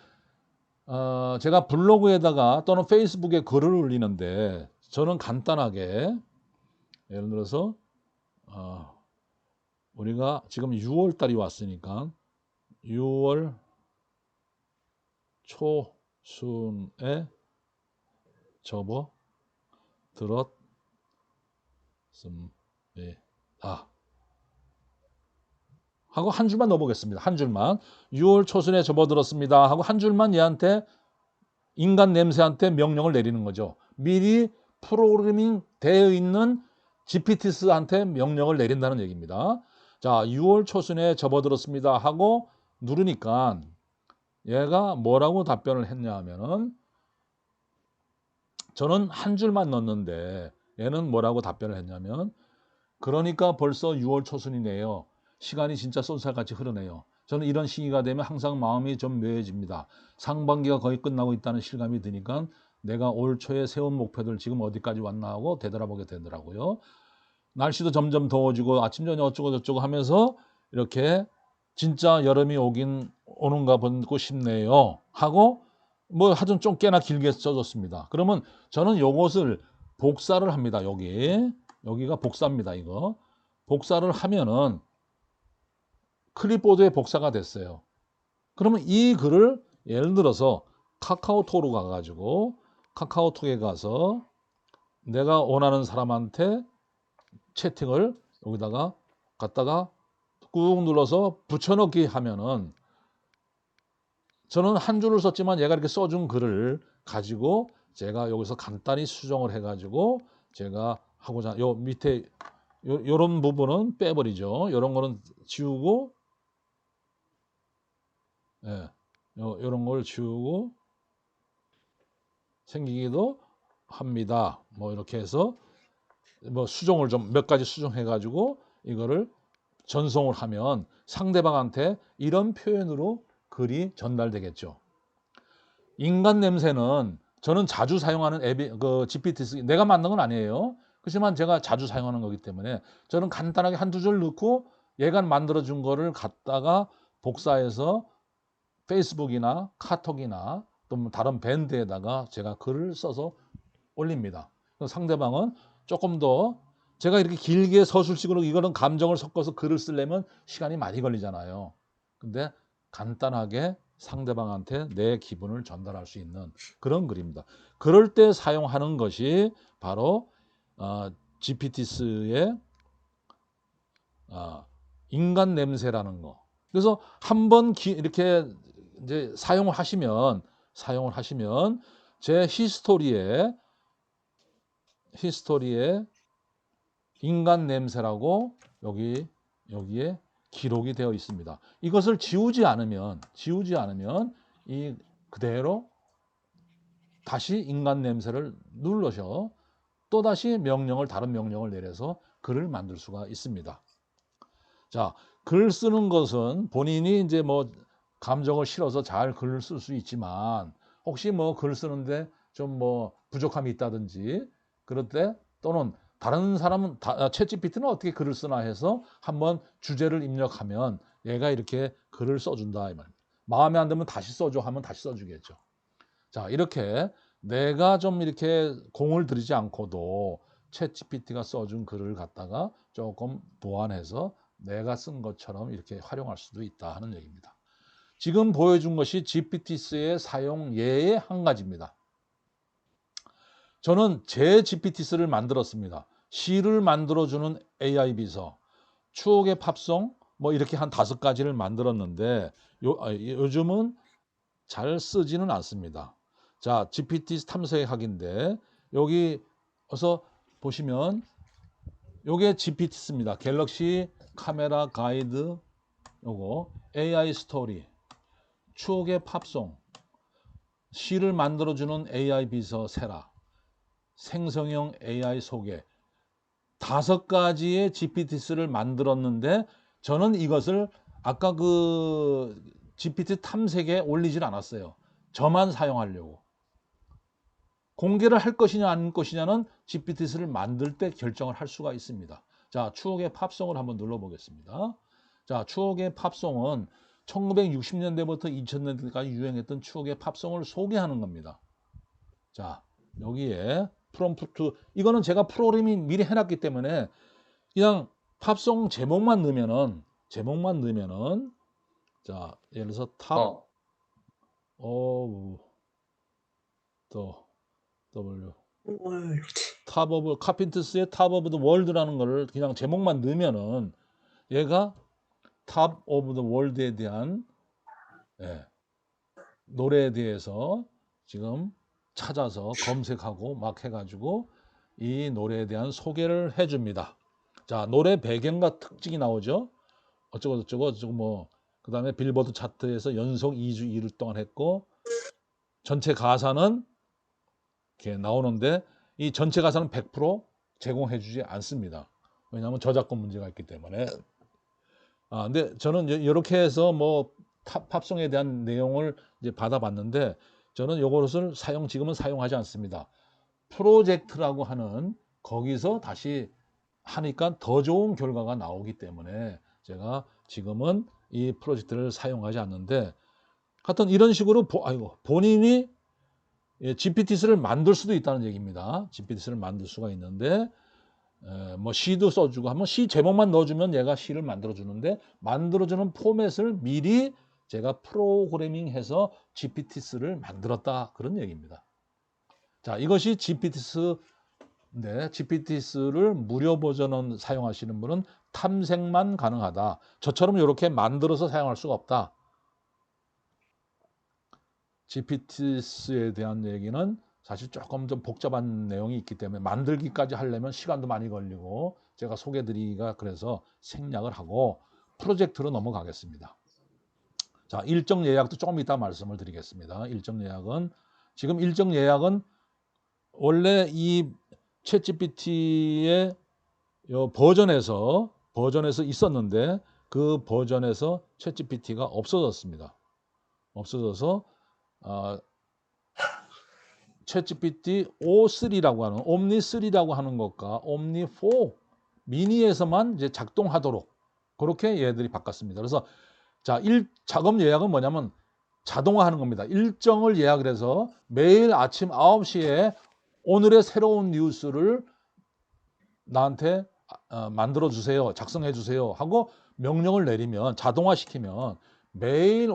[SPEAKER 1] 제가 블로그에다가 또는 페이스북에 글을 올리는데 저는 간단하게 예를 들어서 우리가 지금 6월 달이 왔으니까 6월 초순에 접어 들었습니다. 하고 한 줄만 넣어보겠습니다. 한 줄만. 6월 초순에 접어들었습니다. 하고 한 줄만 얘한테 인간 냄새한테 명령을 내리는 거죠. 미리 프로그래밍 되어 있는 GPT스한테 명령을 내린다는 얘기입니다. 자, 6월 초순에 접어들었습니다 하고 누르니까 얘가 뭐라고 답변을 했냐 하면은 저는 한 줄만 넣었는데 얘는 뭐라고 답변을 했냐면 그러니까 벌써 6월 초순이네요. 시간이 진짜 쏜살같이 흐르네요. 저는 이런 시기가 되면 항상 마음이 좀 묘해집니다. 상반기가 거의 끝나고 있다는 실감이 드니까 내가 올 초에 세운 목표들 지금 어디까지 왔나 하고 되돌아보게 되더라고요. 날씨도 점점 더워지고 아침 저녁 어쩌고 저쩌고 하면서 이렇게 진짜 여름이 오는가 보고 싶네요 하고 뭐 하여튼 좀 꽤나 길게 써줬습니다. 그러면 저는 요것을 복사를 합니다. 여기가 복사입니다. 이거 복사를 하면은 클립보드에 복사가 됐어요. 그러면 이 글을 예를 들어서 카카오톡으로 가가지고 카카오톡에 가서 내가 원하는 사람한테 채팅을 여기다가 갖다가 꾹 눌러서 붙여넣기 하면은 저는 한 줄을 썼지만 얘가 이렇게 써준 글을 가지고 제가 여기서 간단히 수정을 해가지고 제가 하고자 요 밑에 요런 부분은 빼버리죠. 요런 거는 지우고 요런 걸 지우고 생기기도 합니다. 뭐 이렇게 해서 뭐 수정을 좀 몇 가지 수정해 가지고 이거를 전송을 하면 상대방한테 이런 표현으로 글이 전달되겠죠. 인간 냄새는 저는 자주 사용하는 앱이 GPT 내가 만든 건 아니에요. 그렇지만 제가 자주 사용하는 거기 때문에 저는 간단하게 한두 줄 넣고 얘가 만들어준 거를 갖다가 복사해서 페이스북이나 카톡이나 또 다른 밴드에다가 제가 글을 써서 올립니다. 상대방은 조금 더 제가 이렇게 길게 서술식으로 이거는 감정을 섞어서 글을 쓰려면 시간이 많이 걸리잖아요. 근데 간단하게 상대방한테 내 기분을 전달할 수 있는 그런 글입니다. 그럴 때 사용하는 것이 바로 GPT스의 인간 냄새라는 거. 그래서 한번 이렇게 이제 사용을 하시면 제 히스토리에 인간 냄새라고 여기에 기록이 되어 있습니다. 이것을 지우지 않으면 이 그대로 다시 인간 냄새를 눌러서 또 다시 다른 명령을 내려서 글을 만들 수가 있습니다. 자, 글 쓰는 것은 본인이 이제 뭐 감정을 실어서 잘 글을 쓸 수 있지만 혹시 뭐 글 쓰는데 좀 뭐 부족함이 있다든지 그럴 때 또는 다른 사람은 챗GPT는 어떻게 글을 쓰나 해서 한번 주제를 입력하면 얘가 이렇게 글을 써준다 이 말입니다. 마음에 안 들면 다시 써줘 하면 다시 써주겠죠. 자, 이렇게 내가 좀 이렇게 공을 들이지 않고도 챗GPT가 써준 글을 갖다가 조금 보완해서 내가 쓴 것처럼 이렇게 활용할 수도 있다 하는 얘기입니다. 지금 보여준 것이 GPT스의 사용 예의 한 가지입니다. 저는 제 GPT스를 만들었습니다. 시를 만들어주는 AI 비서, 추억의 팝송 뭐 이렇게 한 5가지를 만들었는데 요즘은 잘 쓰지는 않습니다. 자, GPT 탐색학인데 여기 어서 보시면 요게 GPT입니다. 갤럭시 카메라 가이드 요거 AI 스토리 추억의 팝송 시를 만들어주는 AI 비서 세라 생성형 AI 소개 5가지의 GPT를 만들었는데 저는 이것을 아까 그 GPT 탐색에 올리질 않았어요. 저만 사용하려고. 공개를 할 것이냐 안 것이냐는 GPT를 만들 때 결정을 할 수가 있습니다. 자, 추억의 팝송을 한번 눌러보겠습니다. 자, 추억의 팝송은 1960년대부터 2000년대까지 유행했던 추억의 팝송을 소개하는 겁니다. 자, 여기에 프롬프트, 이거는 제가 프로그래밍 미리 해놨기 때문에 그냥 팝송 제목만 넣으면은, 자, 예를 들어서 탑 오브 더 W 탑 오브 카펜터스의 탑 오브 더 월드라는 거를 그냥 제목만 넣으면은 얘가 탑 오브 더 월드에 대한 노래에 대해서 지금 찾아서 검색하고 막 해가지고 이 노래에 대한 소개를 해줍니다. 자, 노래 배경과 특징이 나오죠. 어쩌고 뭐 그 다음에 빌보드 차트에서 연속 2주 2일 동안 했고 전체 가사는 이렇게 나오는데 이 전체 가사는 100% 제공해주지 않습니다. 왜냐하면 저작권 문제가 있기 때문에. 근데 저는 이렇게 해서 뭐 팝송에 대한 내용을 이제 받아봤는데 저는 이것을 지금은 사용하지 않습니다. 프로젝트라고 하는 거기서 다시 하니까 더 좋은 결과가 나오기 때문에 제가 지금은 이 프로젝트를 사용하지 않는데 하여튼 이런 식으로 본인이 GPT를 만들 수도 있다는 얘기입니다. GPT를 만들 수가 있는데 뭐 시도 써주고 하면 시 제목만 넣어주면 얘가 시를 만들어주는데 만들어주는 포맷을 미리 제가 프로그래밍해서 GPT를 만들었다 그런 얘기입니다. 자, 이것이 GPT를 무료 버전을 사용하시는 분은 탐색만 가능하다. 저처럼 이렇게 만들어서 사용할 수가 없다. GPT에 대한 얘기는 사실 조금 좀 복잡한 내용이 있기 때문에 만들기까지 하려면 시간도 많이 걸리고 제가 소개드리기가 그래서 생략을 하고 프로젝트로 넘어가겠습니다. 자, 일정 예약도 조금 이따 말씀을 드리겠습니다. 일정 예약은 원래 이 챗GPT의 버전에서 있었는데 그 버전에서 챗GPT가 없어졌습니다. 없어져서 챗GPT O3라고 하는 옴니3라고 하는 것과 옴니4 미니에서만 이제 작동하도록 그렇게 얘들이 바꿨습니다. 그래서 자, 작업 예약은 뭐냐면 자동화하는 겁니다. 일정을 예약을 해서 매일 아침 9시에 오늘의 새로운 뉴스를 나한테 만들어 주세요, 작성해 주세요 하고 명령을 내리면 자동화시키면 매일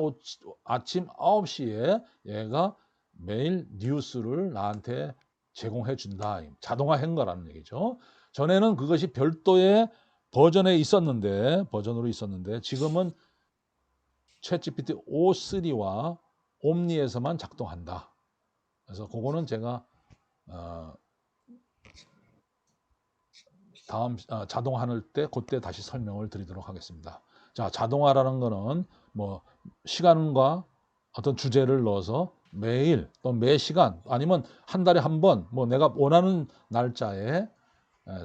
[SPEAKER 1] 아침 9시에 얘가 매일 뉴스를 나한테 제공해 준다. 자동화한 거라는 얘기죠. 전에는 그것이 별도의 버전으로 있었는데 지금은 챗GPT O3와 옴니에서만 작동한다. 그래서 그거는 제가 다음 자동화할 때 그때 다시 설명을 드리도록 하겠습니다. 자, 자동화라는 거는 뭐 시간과 어떤 주제를 넣어서 매일 또 매 시간 아니면 한 달에 한 번 뭐 내가 원하는 날짜에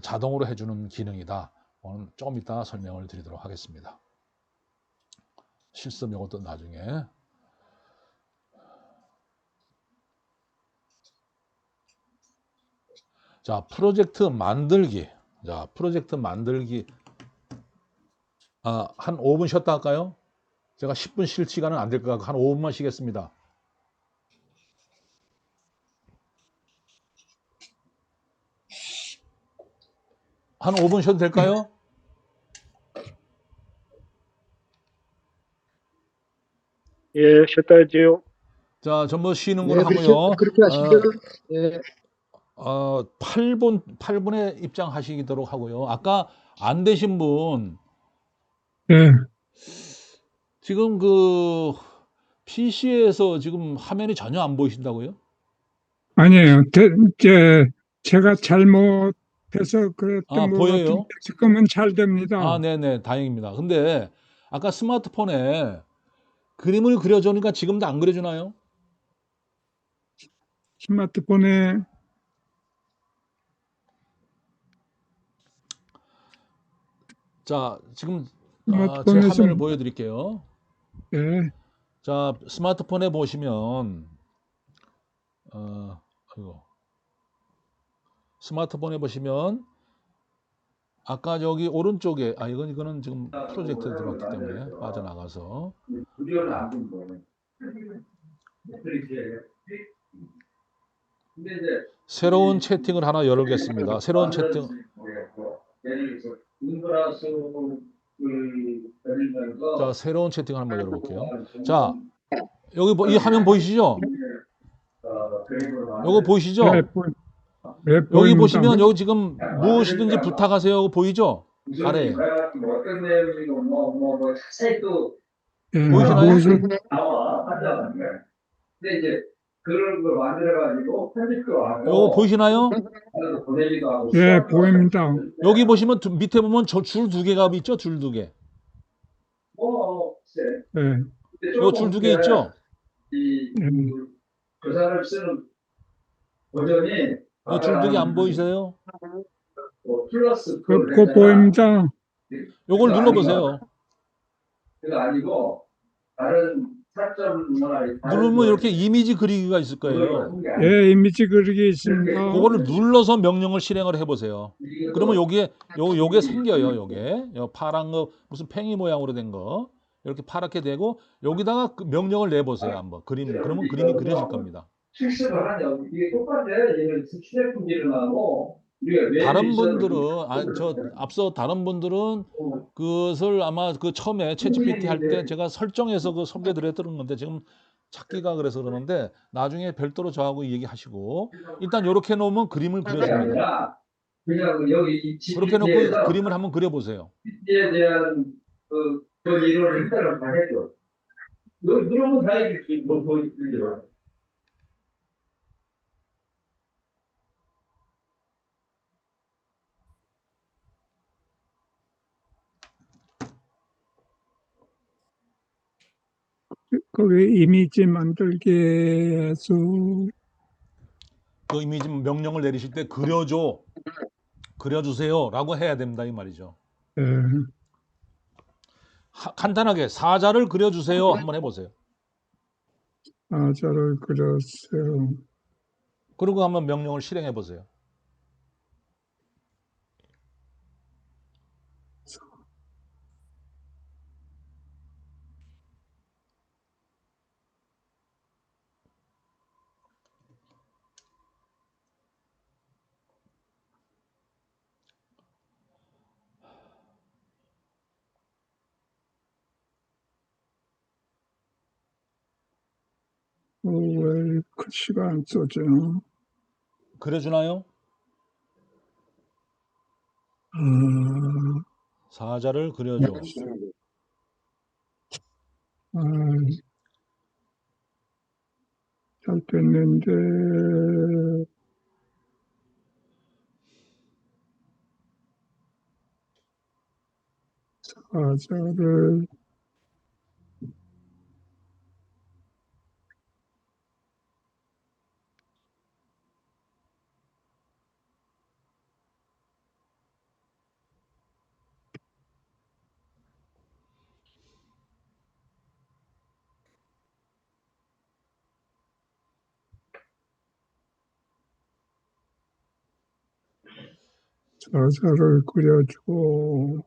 [SPEAKER 1] 자동으로 해주는 기능이다. 오늘 조금 이따 설명을 드리도록 하겠습니다. 실습 이것도 나중에. 자, 프로젝트 만들기. 한 5분 쉬었다 할까요? 제가 10분 쉴 시간은 안 될 것 같고 한 5분만 쉬겠습니다. 한 5분 쉬어도 될까요?
[SPEAKER 2] 예, 쉬었다 하지요.
[SPEAKER 1] 자, 전부 쉬는
[SPEAKER 5] 네,
[SPEAKER 1] 걸로 하고요.
[SPEAKER 5] 그렇게 하시죠. 예.
[SPEAKER 1] 8분에 입장하시도록 하고요. 아까 안 되신 분
[SPEAKER 2] 예,
[SPEAKER 1] 지금 그 PC에서 지금 화면이 전혀 안 보이신다고요?
[SPEAKER 2] 아니에요. 제가 잘못해서 그랬던 것
[SPEAKER 1] 보여요?
[SPEAKER 2] 같은데 지금은 잘 됩니다.
[SPEAKER 1] 네네, 다행입니다. 근데 아까 스마트폰에 그림을 그려주니까 지금도 안 그려주나요?
[SPEAKER 2] 스마트폰에
[SPEAKER 1] 자, 지금 제
[SPEAKER 2] 스마트폰에서
[SPEAKER 1] 화면을 보여드릴게요.
[SPEAKER 2] 예,
[SPEAKER 1] 자, 스마트폰에 보시면 이거 스마트폰에 보시면 아까 저기 오른쪽에 이거는 지금 프로젝트에 들어왔기 때문에 빠져나가서 새로운 채팅을 하나 열겠습니다. 새로운 채팅. 자, 새로운 채팅 한번 열어볼게요. 자, 여기 이 화면 보이시죠? 요거 보이시죠?
[SPEAKER 2] 네, 네,
[SPEAKER 1] 여기
[SPEAKER 2] 보입니다.
[SPEAKER 1] 보시면 여기 지금 무엇이든지 부탁하세요. 보이죠? 아래.
[SPEAKER 2] 예,
[SPEAKER 1] 보이시나요?
[SPEAKER 2] 무엇을
[SPEAKER 1] 요거 보이시나요?
[SPEAKER 2] 예, 보입니다.
[SPEAKER 1] 여기 보시면 밑에 보면 저 줄 두 개가 있죠? 줄 두 개.
[SPEAKER 2] 예,
[SPEAKER 1] 요 줄 두 개 있죠?
[SPEAKER 2] 예,
[SPEAKER 1] 요 줄 두 개 안 보이세요?
[SPEAKER 2] 그 보입니다.
[SPEAKER 1] 요걸 눌러보세요. 누르면 이렇게 이미지 그리기가 있을 거예요.
[SPEAKER 2] 예, 이미지 그리기 있습니다.
[SPEAKER 1] 그거를 눌러서 명령을 실행을 해보세요. 그러면 요게 생겨요. 요 파란 거 무슨 팽이 모양으로 된 거 이렇게 파랗게 되고 여기다가 그 명령을 내보세요. 한번 그러면 그림이 그려질 겁니다.
[SPEAKER 6] 실습을 하냐? 이게 똑같아. 얘는 휴대폰기를 나고
[SPEAKER 1] 다른 분들은 앞서 다른 분들은 그것을 아마 그 처음에 챗GPT 할 때 제가 설정해서 그 소개드렸던 건데 지금 찾기가 그래서 그러는데 나중에 별도로 저하고 얘기하시고 일단 이렇게 놓으면 그림을 그려줍니다.
[SPEAKER 6] 그냥 여기
[SPEAKER 1] 그렇게 놓고 그림을 한번 그려보세요.
[SPEAKER 6] GPT에 대한 그 이론을 일단은 다 해줘. 누르면 다 해줄지 뭐 보여주죠.
[SPEAKER 2] 거기 이미지 만들기에서
[SPEAKER 1] 그 이미지 명령을 내리실 때 그려주세요라고 해야 된다 이 말이죠.
[SPEAKER 2] 예,
[SPEAKER 1] 간단하게 사자를 그려주세요 한번 해보세요.
[SPEAKER 2] 사자를 그렸어요.
[SPEAKER 1] 그리고 한번 명령을 실행해 보세요.
[SPEAKER 2] 왜 글씨가 안 써져?
[SPEAKER 1] 그려주나요?
[SPEAKER 2] 아,
[SPEAKER 1] 사자를 그려줘.
[SPEAKER 2] 아, 잘 됐는데 사자를 그려주고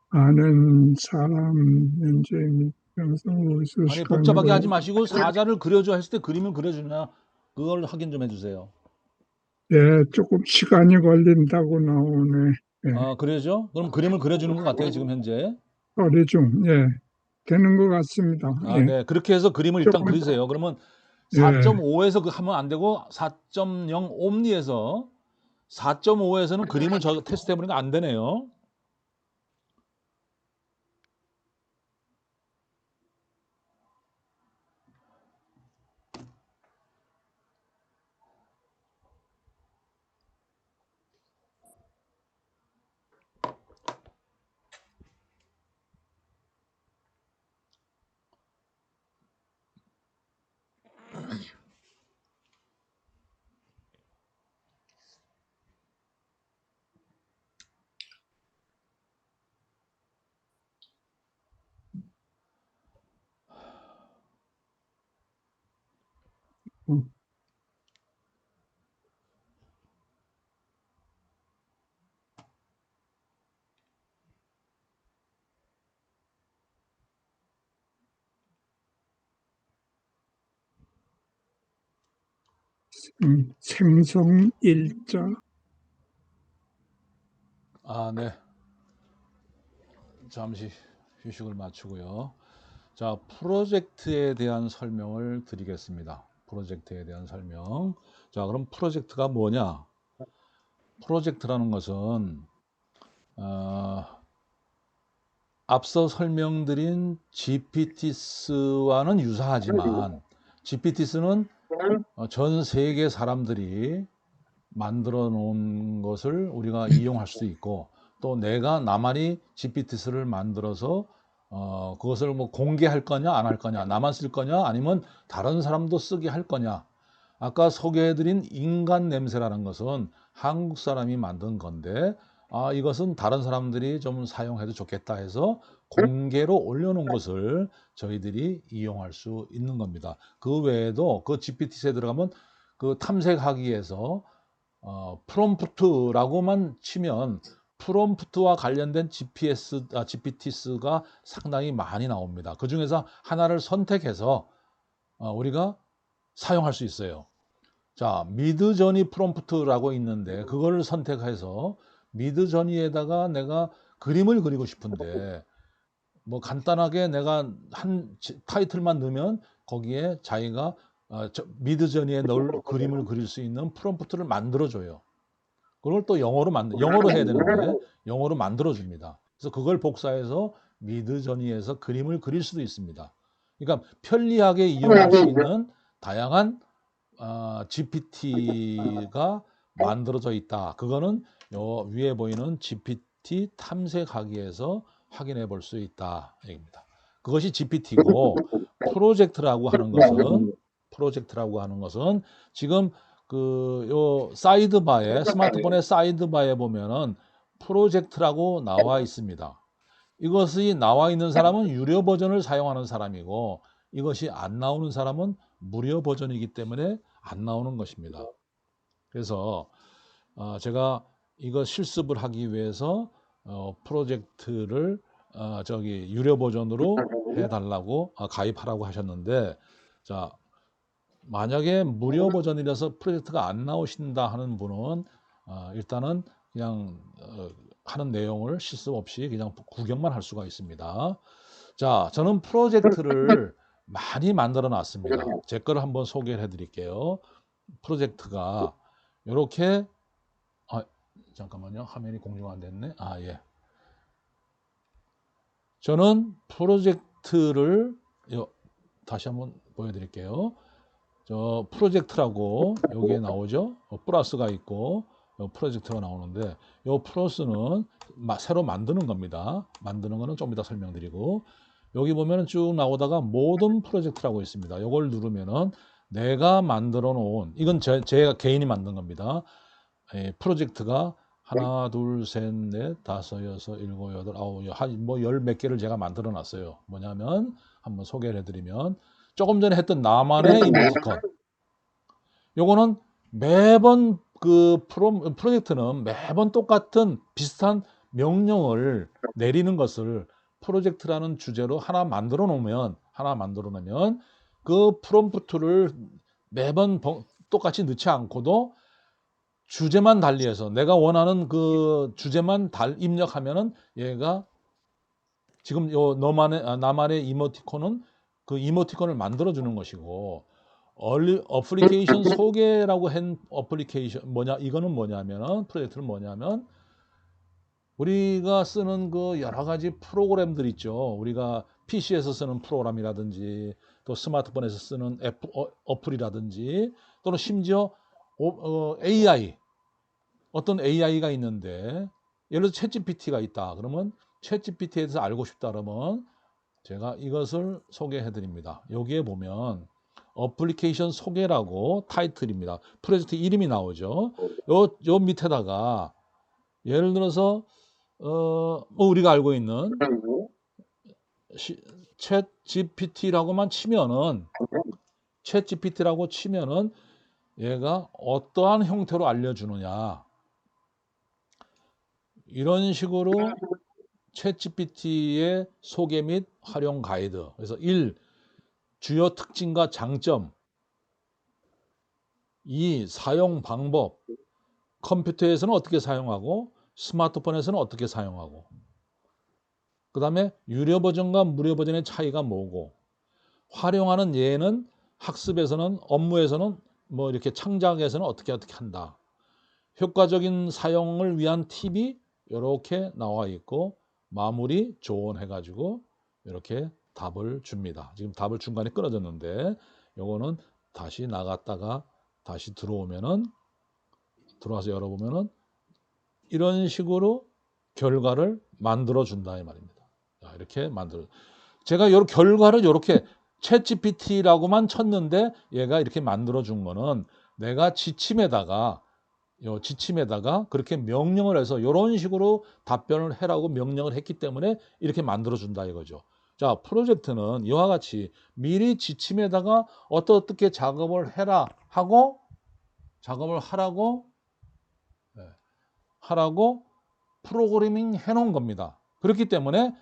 [SPEAKER 2] 아는 사람 현재 명성 의수
[SPEAKER 1] 아니 복잡하게 하지 마시고 사자를 그려줘 했을 때 그림을 그려주냐 그걸 확인 좀 해주세요.
[SPEAKER 2] 예, 조금 시간이 걸린다고 나오네. 예,
[SPEAKER 1] 그래죠? 그럼 그림을 그려주는 것 같아요 지금 현재.
[SPEAKER 2] 허리 중, 예, 되는 것 같습니다. 예,
[SPEAKER 1] 네. 그렇게 해서 그림을 일단
[SPEAKER 2] 조금-
[SPEAKER 1] 그리세요. 그러면
[SPEAKER 2] 예.
[SPEAKER 1] 4.5에서 하면 안 되고 4.0 옴니에서 4.5에서는 그림을 저 테스트 해보니까 안 되네요.
[SPEAKER 2] 생성 일자.
[SPEAKER 1] 네. 잠시 휴식을 마치고요. 자, 프로젝트에 대한 설명을 드리겠습니다. 프로젝트에 대한 설명. 자, 그럼 프로젝트가 뭐냐? 프로젝트라는 것은 앞서 설명드린 GPT스와는 유사하지만 GPT스는 전 세계 사람들이 만들어 놓은 것을 우리가 이용할 수도 있고, 또 내가 나만이 GPT스를 만들어서 그것을 뭐 공개할 거냐 안 할 거냐, 나만 쓸 거냐 아니면 다른 사람도 쓰게 할 거냐. 아까 소개해드린 인간 냄새라는 것은 한국 사람이 만든 건데, 이것은 다른 사람들이 좀 사용해도 좋겠다 해서 공개로 올려놓은 것을 저희들이 이용할 수 있는 겁니다. 그 외에도 그 GPT에 들어가면 그 탐색하기에서 프롬프트라고만 치면 프롬프트와 관련된 GPTs가 상당히 많이 나옵니다. 그 중에서 하나를 선택해서 우리가 사용할 수 있어요. 자, 미드저니 프롬프트라고 있는데 그걸 선택해서 미드저니에다가 내가 그림을 그리고 싶은데 뭐 간단하게 내가 한 타이틀만 넣으면 거기에 자기가 미드저니에 넣을 그림을 그릴 수 있는 프롬프트를 만들어줘요. 그걸 또 영어로 해야 되는데 영어로 만들어줍니다. 그래서 그걸 복사해서 미드저니에서 그림을 그릴 수도 있습니다. 그러니까 편리하게 이용할 수 있는 다양한 GPT가 만들어져 있다. 그거는 요 위에 보이는 GPT 탐색하기에서 확인해 볼 수 있다. 얘기입니다. 그것이 GPT고 프로젝트라고 하는 것은 지금 요 사이드바에 스마트폰의 사이드바에 보면은 프로젝트라고 나와 있습니다. 이것이 나와 있는 사람은 유료 버전을 사용하는 사람이고, 이것이 안 나오는 사람은 무료 버전이기 때문에 안 나오는 것입니다. 그래서 제가 이거 실습을 하기 위해서 프로젝트를 유료 버전으로 해달라고 가입하라고 하셨는데, 자, 만약에 무료 버전이라서 프로젝트가 안 나오신다 하는 분은 일단은 그냥 하는 내용을 실습 없이 그냥 구경만 할 수가 있습니다. 자, 저는 프로젝트를 많이 만들어 놨습니다. 제 거를 한번 소개를 해 드릴게요. 프로젝트가 이렇게 잠깐만요. 화면이 공유가 안 됐네. 예. 저는 프로젝트를 다시 한번 보여드릴게요. 저 프로젝트라고 여기에 나오죠. 플러스가 있고 프로젝트가 나오는데, 이 플러스는 새로 만드는 겁니다. 만드는 거는 좀 이따 설명드리고, 여기 보면은 쭉 나오다가 모든 프로젝트라고 있습니다. 이걸 누르면은 내가 만들어 놓은, 이건 제가 개인이 만든 겁니다. 프로젝트가 하나, 둘, 셋, 넷, 다섯, 여섯, 일곱, 여덟, 아홉, 뭐 열 몇 개를 제가 만들어 놨어요. 뭐냐면 한번 소개를 해드리면, 조금 전에 했던 나만의 이모티콘. 요거는 매번 프로젝트는 매번 똑같은 비슷한 명령을 내리는 것을 프로젝트라는 주제로 하나 만들어 놓으면 그 프롬프트를 매번 똑같이 넣지 않고도 주제만 달리해서 내가 원하는 그 주제만 입력하면은 얘가 지금 나만의 이모티콘은 그 이모티콘을 만들어 주는 것이고, 어플리케이션 소개라고 한 어플리케이션 이거는 뭐냐면은, 프로젝트는 뭐냐면 우리가 쓰는 그 여러 가지 프로그램들 있죠. 우리가 PC에서 쓰는 프로그램이라든지 또 스마트폰에서 쓰는 어플이라든지 또는 심지어 AI, 어떤 AI가 있는데 예를 들어 챗GPT가 있다. 그러면 챗GPT에 대해서 알고 싶다 그러면 제가 이것을 소개해 드립니다. 여기에 보면 어플리케이션 소개라고 타이틀입니다. 프로젝트 이름이 나오죠. 요 밑에다가 예를 들어서 뭐 우리가 알고 있는 챗 GPT라고만 치면은 챗 GPT라고 치면은 얘가 어떠한 형태로 알려주느냐. 이런 식으로 챗 GPT의 소개 및 활용 가이드. 그래서 1. 주요 특징과 장점. 2. 사용 방법. 컴퓨터에서는 어떻게 사용하고 스마트폰에서는 어떻게 사용하고. 그 다음에 유료 버전과 무료 버전의 차이가 뭐고, 활용하는 예는 학습에서는, 업무에서는, 뭐 이렇게 창작에서는 어떻게 한다. 효과적인 사용을 위한 팁이 이렇게 나와 있고, 마무리 조언해가지고 이렇게 답을 줍니다. 지금 답을 중간에 끊어졌는데, 요거는 다시 나갔다가 다시 들어오면은, 들어와서 열어보면은 이런 식으로 결과를 만들어 준다 이 말입니다. 자, 이렇게 만들어. 제가 요 결과를 이렇게 챗 GPT라고만 쳤는데 얘가 이렇게 만들어 준 거는 내가 지침에다가 그렇게 명령을 해서 이런 식으로 답변을 해라고 명령을 했기 때문에 이렇게 만들어 준다 이거죠. 자, 프로젝트는 이와 같이 미리 지침에다가 어떻게 작업을 해라 하고 작업을 하라고 프로그래밍 해놓은 겁니다. 그렇기 때문에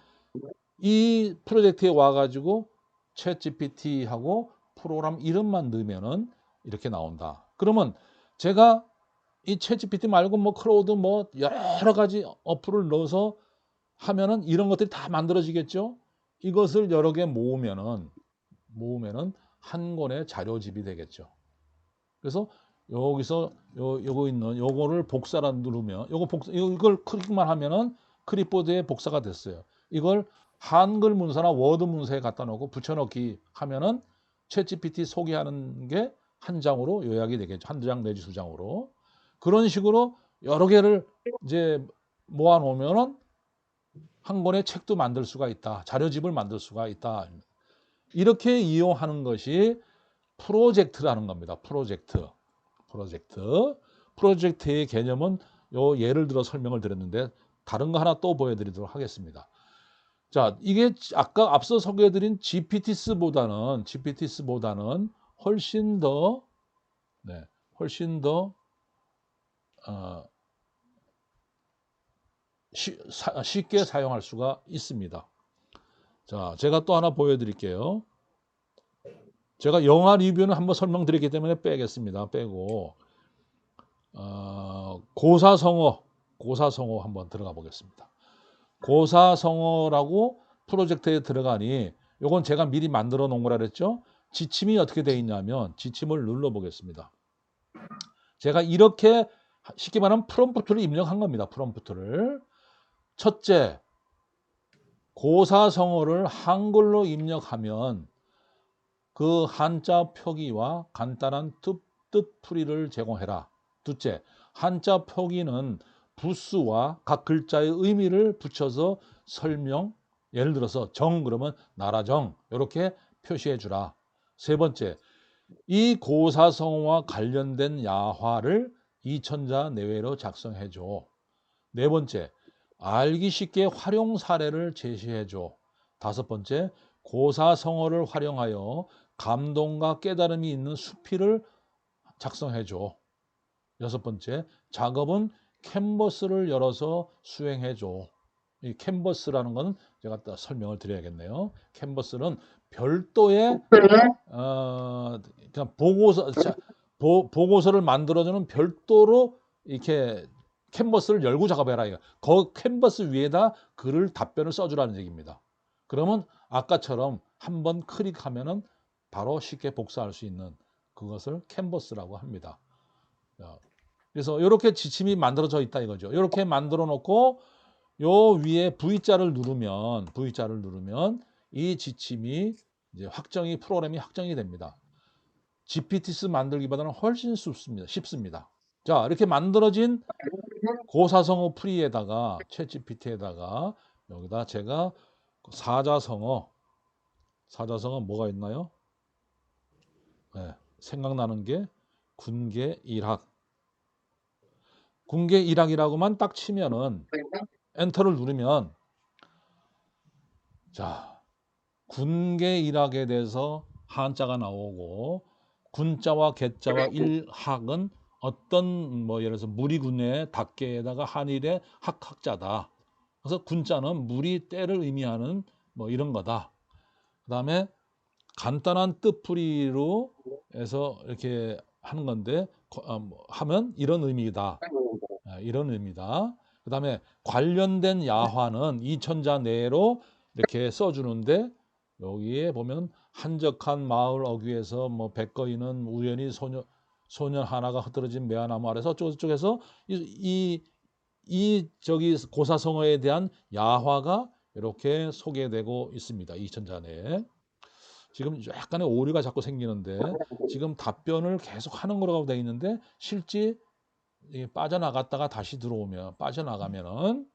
[SPEAKER 1] 이 프로젝트에 와가지고 챗 GPT하고 프로그램 이름만 넣으면은 이렇게 나온다. 그러면 제가 이 챗 GPT 말고 뭐 클로우드 뭐 여러 가지 어플을 넣어서 하면은 이런 것들이 다 만들어지겠죠. 이것을 여러 개 모으면은 한 권의 자료집이 되겠죠. 그래서 여기서 요거 있는 요거를 복사라 누르면 이걸 클릭만 하면은 클립보드에 복사가 됐어요. 이걸 한글 문서나 워드 문서에 갖다 놓고 붙여넣기 하면은 챗 GPT 소개하는 게 한 장으로 요약이 되겠죠. 한 장 내지 두 장으로. 그런 식으로 여러 개를 이제 모아 놓으면은 한 권의 책도 만들 수가 있다. 자료집을 만들 수가 있다. 이렇게 이용하는 것이 프로젝트라는 겁니다. 프로젝트의 개념은 요 예를 들어 설명을 드렸는데 다른 거 하나 또 보여드리도록 하겠습니다. 자, 이게 아까 앞서 소개해드린 GPTs보다는 훨씬 더 쉽게 사용할 수가 있습니다. 자, 제가 또 하나 보여드릴게요. 제가 영화 리뷰는 한번 설명드렸기 때문에 빼겠습니다. 빼고 고사성어 한번 들어가 보겠습니다. 고사성어라고 프로젝트에 들어가니 요건 제가 미리 만들어 놓은 거라 그랬죠. 지침이 어떻게 되어 있냐면 지침을 눌러 보겠습니다. 제가 이렇게 쉽게 말하면 프롬프트를 입력한 겁니다. 프롬프트를. 첫째, 고사성어를 한글로 입력하면 그 한자 표기와 간단한 뜻풀이를 제공해라. 둘째, 한자 표기는 부수와 각 글자의 의미를 붙여서 설명, 예를 들어서 정 그러면 나라정 이렇게 표시해 주라. 세 번째, 이 고사성어와 관련된 야화를 2000자 내외로 작성해 줘. 네 번째, 알기 쉽게 활용 사례를 제시해 줘. 다섯 번째, 고사성어를 활용하여 감동과 깨달음이 있는 수필을 작성해 줘. 여섯 번째, 작업은 캔버스를 열어서 수행해 줘. 이 캔버스라는 건 제가 또 설명을 드려야겠네요. 캔버스는 별도의 그냥 보고서를 만들어주는 별도로 이렇게 캔버스를 열고 작업해라. 그 캔버스 위에다 글을 답변을 써주라는 얘기입니다. 그러면 아까처럼 한번 클릭하면은 바로 쉽게 복사할 수 있는 그것을 캔버스라고 합니다. 그래서 이렇게 지침이 만들어져 있다 이거죠. 이렇게 만들어 놓고 요 위에 V자를 누르면 이 지침이 이제 프로그램이 확정이 됩니다. GPTs 만들기보다는 훨씬 쉽습니다. 자, 이렇게 만들어진 고사성어 프리에다가 챗 GPT에다가 여기다 제가 사자성어 뭐가 있나요? 네, 생각나는 게 군계일학이라고만 딱 치면은 엔터를 누르면 자, 군계일학에 대해서 한자가 나오고 군자와 개자와 일학은 어떤 뭐 예를 들어서 무리군의 닭개에다가 한일의 학자다. 그래서 군자는 무리 때를 의미하는 뭐 이런 거다. 그다음에 간단한 뜻풀이로 해서 이렇게 하는 건데 하면 이런 의미다. 이런 의미다. 그다음에 관련된 야화는 이 천자 내로 이렇게 써주는데 여기에 보면 한적한 마을 어귀에서 뭐 백거이는 우연히 소년 하나가 흩어진 매화나무 아래서 어쩌고저쩌고해서 저기 고사성어에 대한 야화가 이렇게 소개되고 있습니다. 이 천자 내에. 지금 약간의 오류가 자꾸 생기는데 지금 답변을 계속 하는 거라고 되어 있는데 실제 빠져나갔다가 다시 들어오면 빠져나가면은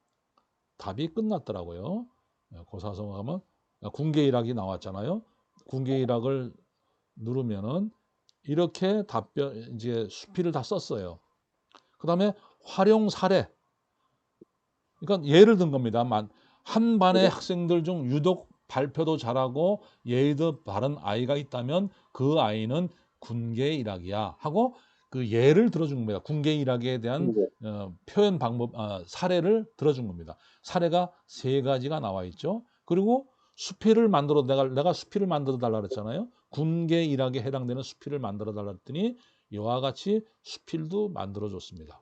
[SPEAKER 1] 답이 끝났더라고요. 고사성어 하면 군계일학이 나왔잖아요. 군계일학을 누르면은 이렇게 답변 이제 수필을 다 썼어요. 그다음에 활용 사례. 그러니까 예를 든 겁니다. 한 반의 학생들 중 유독 발표도 잘하고 예의도 바른 아이가 있다면 그 아이는 군계일학이야 하고 그 예를 들어준 겁니다. 군계일학에 대한 표현 방법 사례를 들어준 겁니다. 사례가 3가지가 나와 있죠. 그리고 수필을 만들어 내가 수필을 만들어 달라 그랬잖아요. 군계일학에 해당되는 수필을 만들어 달라 했더니 이와 같이 수필도 만들어 줬습니다.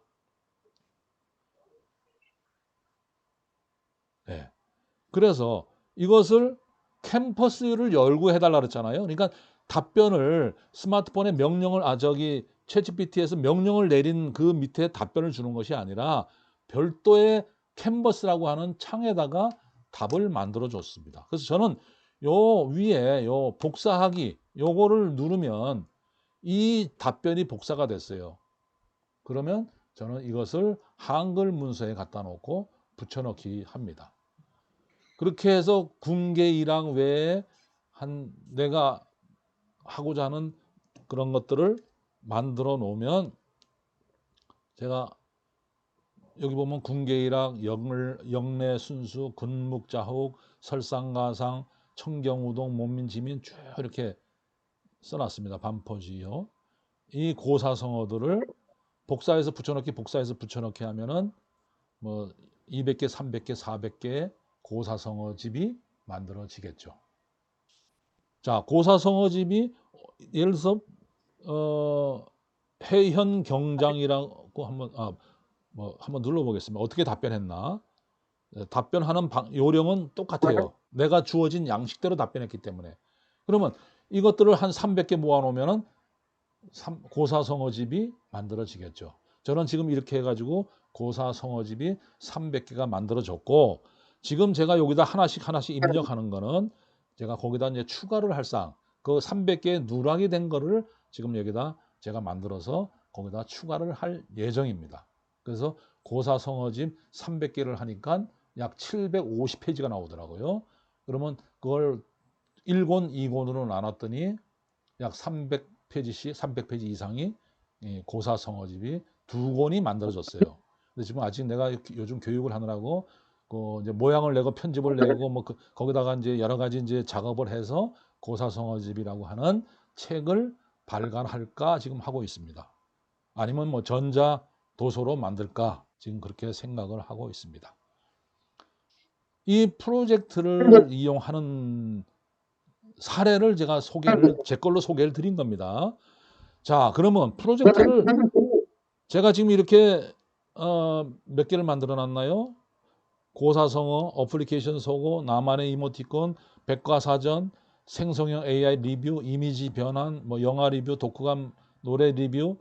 [SPEAKER 1] 네. 그래서 이것을 캠퍼스를 열고 해달라 그랬잖아요. 그러니까 답변을 스마트폰에 명령을 저기 챗GPT에서 명령을 내린 그 밑에 답변을 주는 것이 아니라 별도의 캔버스라고 하는 창에다가 답을 만들어 줬습니다. 그래서 저는 요 위에 요 복사하기 요거를 누르면 이 답변이 복사가 됐어요. 그러면 저는 이것을 한글 문서에 갖다 놓고 붙여넣기 합니다. 그렇게 해서 군계일학 외에 내가 하고자 하는 그런 것들을 만들어 놓으면 제가 여기 보면 군계일학, 영래순수, 군묵자혹, 설상가상, 청경우동, 몸민지민 쭉 이렇게 써놨습니다. 반포지요. 이 고사성어들을 복사해서 붙여넣기 하면은 뭐 200개, 300개, 400개 고사성어집이 만들어지겠죠. 자, 고사성어집이 예를 들어서 해현경장이라고 한번 눌러보겠습니다. 어떻게 답변했나? 답변하는 요령은 똑같아요. 내가 주어진 양식대로 답변했기 때문에. 그러면 이것들을 한 300개 모아놓으면 고사성어집이 만들어지겠죠. 저는 지금 이렇게 해가지고 고사성어집이 300개가 만들어졌고 지금 제가 여기다 하나씩 입력하는 거는 제가 거기다 이제 추가를 할 사항, 그 300개의 누락이 된 거를 지금 여기다 제가 만들어서 거기다 추가를 할 예정입니다. 그래서 고사성어집 300개를 하니까 약 750페이지가 나오더라고요. 그러면 그걸 1권, 2권으로 나눴더니 약 300페이지씩 300페이지 이상이 고사성어집이 2권이 만들어졌어요. 근데 지금 아직 내가 요즘 교육을 하느라고 이제 모양을 내고 편집을 내고 뭐 거기다가 이제 여러 가지 이제 작업을 해서 고사성어집이라고 하는 책을 발간할까 지금 하고 있습니다. 아니면 뭐 전자 도서로 만들까 지금 그렇게 생각을 하고 있습니다. 이 프로젝트를 이용하는 사례를 제가 제 걸로 소개를 드린 겁니다. 자, 그러면 프로젝트를 제가 지금 이렇게 몇 개를 만들어 놨나요? 고사성어, 어플리케이션 소고, 나만의 이모티콘, 백과사전, 생성형 AI 리뷰, 이미지 변환, 뭐 영화 리뷰, 독후감 노래 리뷰,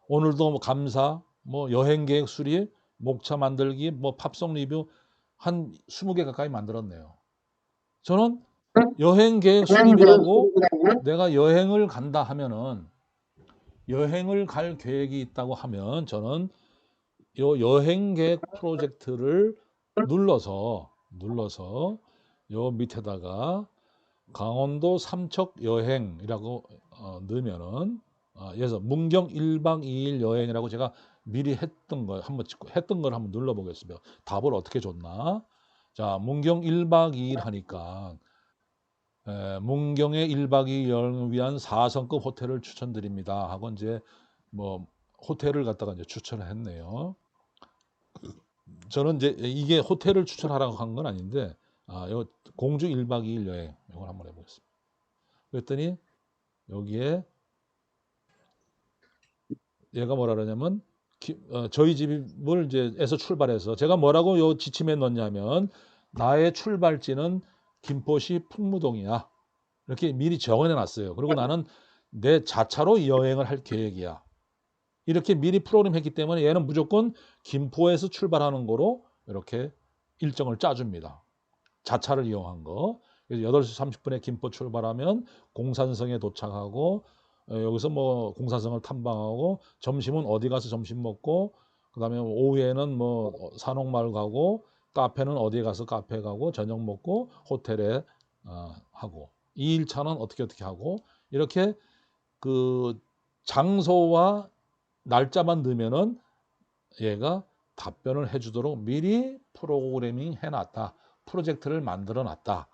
[SPEAKER 1] 오늘도 뭐 감사, 뭐 여행 계획 수립, 목차 만들기, 뭐 팝송 리뷰 한 20개 가까이 만들었네요. 저는 여행 계획 수립이라고 내가 여행을 간다 하면은 여행을 갈 계획이 있다고 하면 저는 요 여행 계획 프로젝트를 눌러서 요 밑에다가 강원도 삼척 여행이라고 넣으면은 그래서 문경 1박 2일 여행이라고 제가 미리 했던 걸 한번 눌러 보겠습니다. 답을 어떻게 줬나? 자, 문경 1박 2일 하니까 문경의 1박 2일 여행을 위한 4성급 호텔을 추천드립니다 하고 이제 뭐 호텔을 갖다가 이제 추천을 했네요. 저는 이제 이게 호텔을 추천하라고 한 건 아닌데, 요 공주 1박 2일 여행 이걸 한번 해보겠습니다. 그랬더니 여기에 얘가 뭐라 그러냐면 저희 집을 이제 에서 출발해서 제가 뭐라고 요 지침에 넣냐면 나의 출발지는 김포시 풍무동이야. 이렇게 미리 정해 놨어요. 그리고 나는 내 자차로 여행을 할 계획이야. 이렇게 미리 프로그램 했기 때문에 얘는 무조건 김포에서 출발하는 거로 이렇게 일정을 짜줍니다. 자차를 이용한 거. 그래서 8시 30분에 김포 출발하면 공산성에 도착하고 여기서 뭐 공산성을 탐방하고 점심은 어디 가서 점심 먹고 그다음에 오후에는 뭐 산옥마을 가고 카페는 어디 가서 카페 가고 저녁 먹고 호텔에 하고 2일차는 어떻게 하고 이렇게 그 장소와 날짜만 넣으면은 얘가 답변을 해주도록 미리 프로그래밍 해놨다. 프로젝트를 만들어 놨다.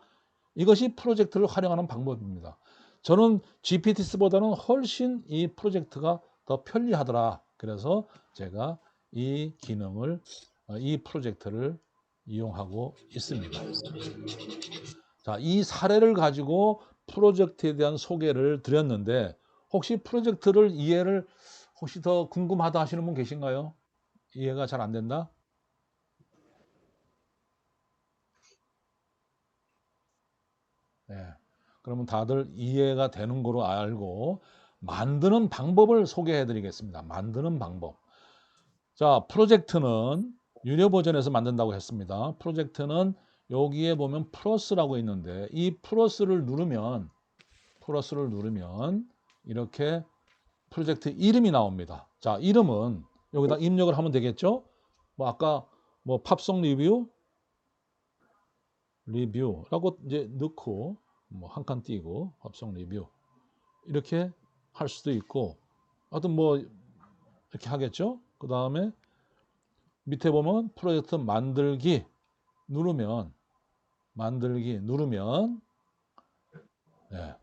[SPEAKER 1] 이것이 프로젝트를 활용하는 방법입니다. 저는 GPT보다는 훨씬 이 프로젝트가 더 편리하더라. 그래서 제가 이 기능을, 이 프로젝트를 이용하고 있습니다. 자, 이 사례를 가지고 프로젝트에 대한 소개를 드렸는데 혹시 프로젝트를 이해를 혹시 더 궁금하다 하시는 분 계신가요? 이해가 잘 안 된다? 네. 그러면 다들 이해가 되는 거로 알고 만드는 방법을 소개해 드리겠습니다. 만드는 방법. 자, 프로젝트는 유료 버전에서 만든다고 했습니다. 프로젝트는 여기에 보면 플러스라고 있는데 이 플러스를 누르면 이렇게 프로젝트 이름이 나옵니다. 자, 이름은 여기다 입력을 하면 되겠죠? 뭐 아까 뭐 팝송 리뷰라고 이제 넣고 뭐 한 칸 띄고 팝송 리뷰 이렇게 할 수도 있고 하여튼 뭐 이렇게 하겠죠? 그 다음에 밑에 보면 프로젝트 만들기 누르면 네.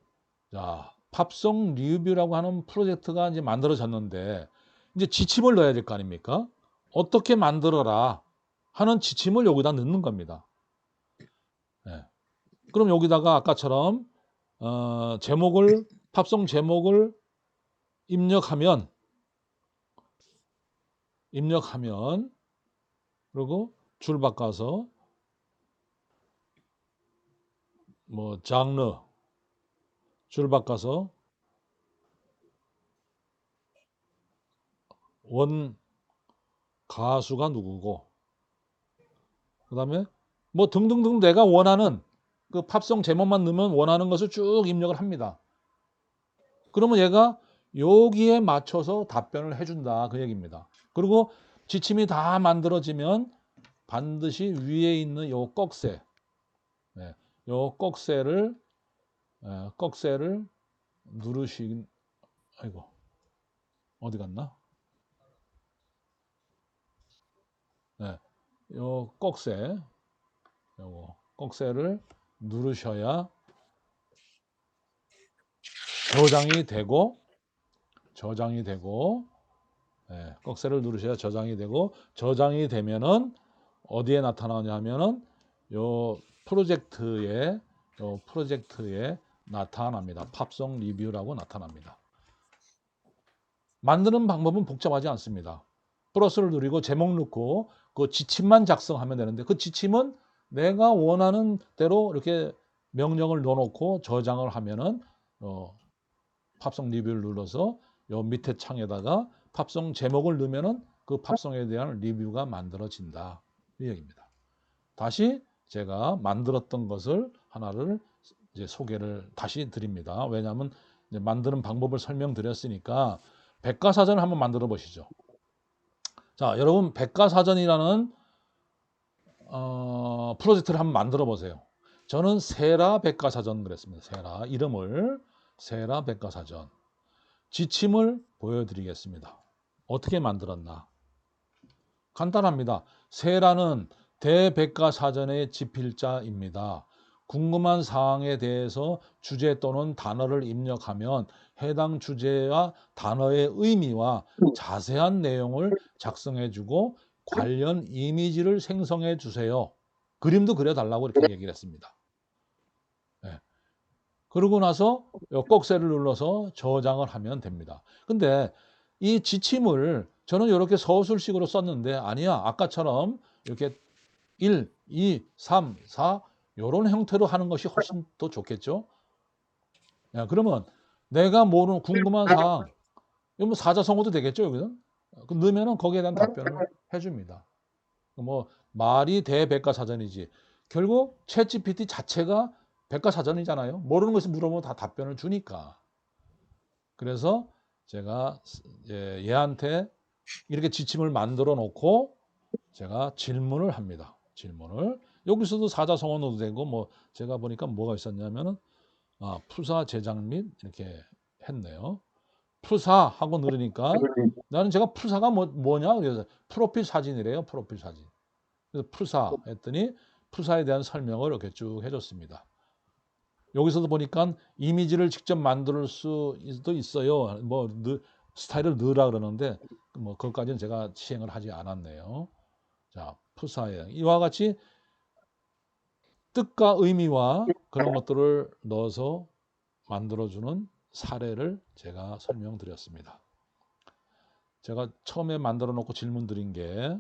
[SPEAKER 1] 자, 팝송 리뷰라고 하는 프로젝트가 이제 만들어졌는데 이제 지침을 넣어야 될 거 아닙니까? 어떻게 만들어라 하는 지침을 여기다 넣는 겁니다. 네. 그럼 여기다가 아까처럼 팝송 제목을 입력하면 그리고 줄 바꿔서 뭐 장르 줄 바꿔서 원 가수가 누구고 그다음에 뭐 등등등 내가 원하는 그 팝송 제목만 넣으면 원하는 것을 쭉 입력을 합니다. 그러면 얘가 여기에 맞춰서 답변을 해준다 그 얘기입니다. 그리고 지침이 다 만들어지면 반드시 위에 있는 요 꺽쇠, 요 꺽쇠를 아이고 어디 갔나? 요 꺽쇠를 누르셔야 저장이 되고 꺽쇠를 누르셔야 저장이 되고 저장이 되면은 어디에 나타나냐 하면은 요 프로젝트에 나타납니다. 팝송 리뷰라고 나타납니다. 만드는 방법은 복잡하지 않습니다. 플러스를 누르고 제목 넣고 그 지침만 작성하면 되는데 그 지침은 내가 원하는 대로 이렇게 명령을 넣어놓고 저장을 하면은 팝송 리뷰를 눌러서 요 밑에 창에다가 팝송 제목을 넣으면은 그 팝송에 대한 리뷰가 만들어진다 이 얘기입니다. 다시 제가 만들었던 것을 하나를 이제 소개를 다시 드립니다. 왜냐하면 이제 만드는 방법을 설명드렸으니까 백과사전을 한번 만들어 보시죠. 자, 여러분 백과사전이라는 프로젝트를 한번 만들어 보세요. 저는 세라 백과사전 그랬습니다. 세라 이름을 세라 백과사전. 지침을 보여드리겠습니다. 어떻게 만들었나? 간단합니다. 세라는 대백과사전의 지필자입니다. 궁금한 사항에 대해서 주제 또는 단어를 입력하면 해당 주제와 단어의 의미와 자세한 내용을 작성해주고 관련 이미지를 생성해 주세요. 그림도 그려달라고 이렇게 얘기를 했습니다. 네. 그러고 나서 꼭새를 눌러서 저장을 하면 됩니다. 근데 이 지침을 저는 이렇게 서술식으로 썼는데 아니야. 아까처럼 이렇게 1, 2, 3, 4 이런 형태로 하는 것이 훨씬 더 좋겠죠. 야, 그러면 내가 모르는 궁금한 사항, 이거 뭐 사자성어도 되겠죠, 여기는? 넣으면은 거기에 대한 답변을 해줍니다. 뭐 말이 대백과사전이지. 결국 챗GPT 자체가 백과사전이잖아요. 모르는 것을 물어보면 다 답변을 주니까. 그래서 제가 얘한테 이렇게 지침을 만들어 놓고 제가 질문을 합니다. 질문을. 여기서도 사자성어 넣어도 되고 뭐 제가 보니까 뭐가 있었냐면은 푸사 제작 및 이렇게 했네요. 푸사 하고 누르니까 나는 제가 푸사가 뭐냐 그래서 프로필 사진이래요. 프로필 사진. 그래서 푸사 했더니 푸사에 대한 설명을 이렇게 쭉 해줬습니다. 여기서도 보니까 이미지를 직접 만들 수도 있어요. 뭐 스타일을 넣으라 그러는데 뭐 그것까지는 제가 시행을 하지 않았네요. 자, 푸사에 이와 같이 뜻과 의미와 그런 것들을 넣어서 만들어주는 사례를 제가 설명드렸습니다. 제가 처음에 만들어 놓고 질문 드린 게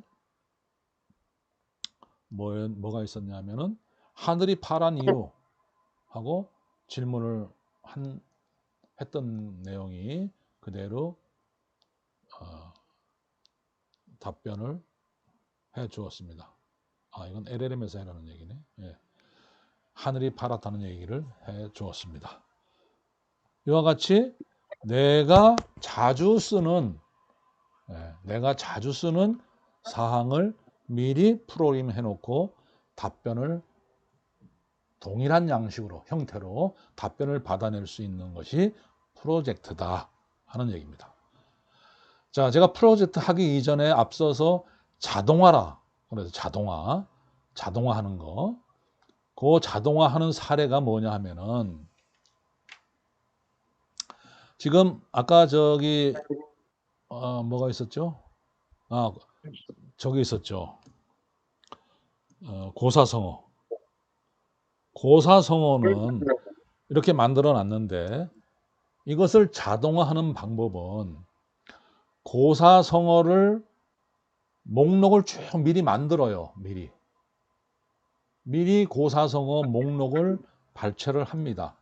[SPEAKER 1] 뭐가 있었냐면은 하늘이 파란 이유 하고 질문을 했던 내용이 그대로 답변을 해 주었습니다. 이건 LLM에서 해라는 얘기네. 예. 하늘이 파랗다는 얘기를 해 주었습니다. 이와 같이 내가 자주 쓰는 사항을 미리 프로그램 해놓고 답변을 동일한 양식으로 형태로 답변을 받아낼 수 있는 것이 프로젝트다 하는 얘기입니다. 자, 제가 프로젝트 하기 이전에 앞서서 자동화라 그래서 자동화하는 거. 그 자동화하는 사례가 뭐냐 하면은 지금 아까 저기 뭐가 있었죠? 저기 있었죠. 고사성어. 고사성어는 이렇게 만들어 놨는데 이것을 자동화하는 방법은 고사성어를 목록을 쭉 미리 만들어요. 미리 고사성어 목록을 발췌를 합니다.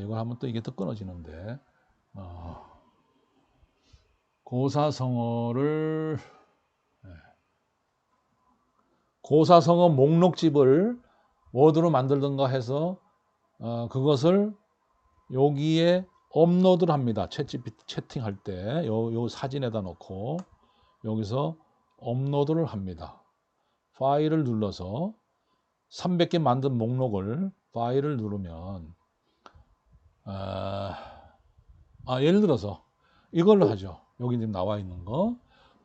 [SPEAKER 1] 이걸 하면 또 이게 또 끊어지는데 고사성어 목록집을 워드로 만들던가 해서 그것을 여기에 업로드를 합니다. 챗GPT 채팅할 때 요 사진에다 놓고 여기서 업로드를 합니다. 파일을 눌러서 300개 만든 목록을 파일을 누르면 예를 들어서 이걸로 하죠. 여기 지금 나와 있는 거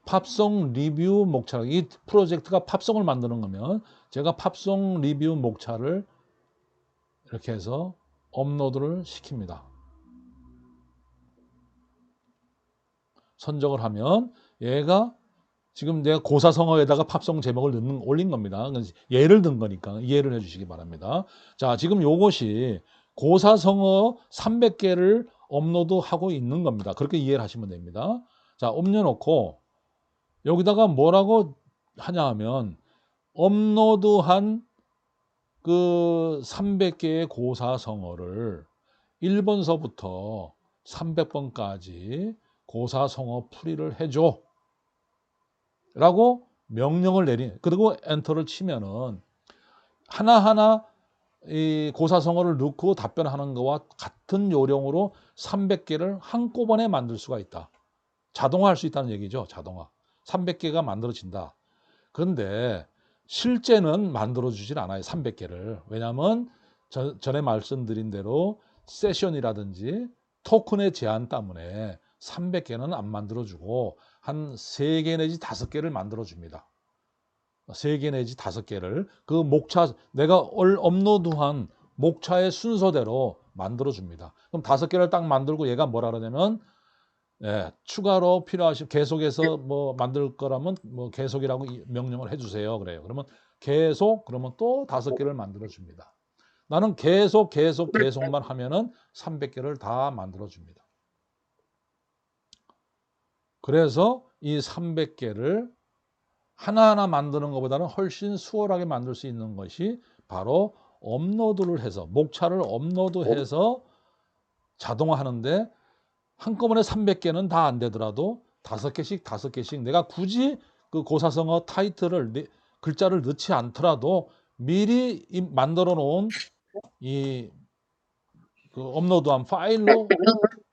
[SPEAKER 1] 팝송 리뷰 목차. 이 프로젝트가 팝송을 만드는 거면 제가 팝송 리뷰 목차를 이렇게 해서 업로드를 시킵니다. 선정을 하면 얘가 지금 내가 고사성어에다가 팝송 제목을 올린 겁니다. 예를 든 거니까 이해를 해주시기 바랍니다. 자, 지금 요것이 고사성어 300개를 업로드하고 있는 겁니다. 그렇게 이해를 하시면 됩니다. 자, 올려놓고 여기다가 뭐라고 하냐 하면 업로드한 그 300개의 고사성어를 1번서부터 300번까지 고사성어 풀이를 해줘 라고 명령을 그리고 엔터를 치면은 하나하나 이 고사성어를 넣고 답변하는 것과 같은 요령으로 300개를 한꺼번에 만들 수가 있다. 자동화할 수 있다는 얘기죠. 자동화. 300개가 만들어진다. 그런데 실제는 만들어주질 않아요. 300개를. 왜냐하면 전에 말씀드린 대로 세션이라든지 토큰의 제한 때문에 300개는 안 만들어주고 한 3개 내지 5개를 만들어줍니다. 3개 내지 5개를 그 목차 내가 업로드한 목차의 순서대로 만들어 줍니다. 그럼 5개를 딱 만들고 얘가 뭐라 그러냐면 추가로 필요하시 계속해서 뭐 만들 거라면 뭐 계속이라고 명령을 해주세요. 그래요. 그러면 계속 그러면 또 5개를 만들어 줍니다. 나는 계속만 하면은 300개를 다 만들어 줍니다. 그래서 이 300개를 하나하나 만드는 것보다는 훨씬 수월하게 만들 수 있는 것이 바로 업로드를 해서 목차를 업로드해서 자동화하는데 한꺼번에 300개는 다 안 되더라도 5개씩 내가 굳이 그 고사성어 타이틀을 글자를 넣지 않더라도 미리 만들어 놓은 이 그 업로드한 파일로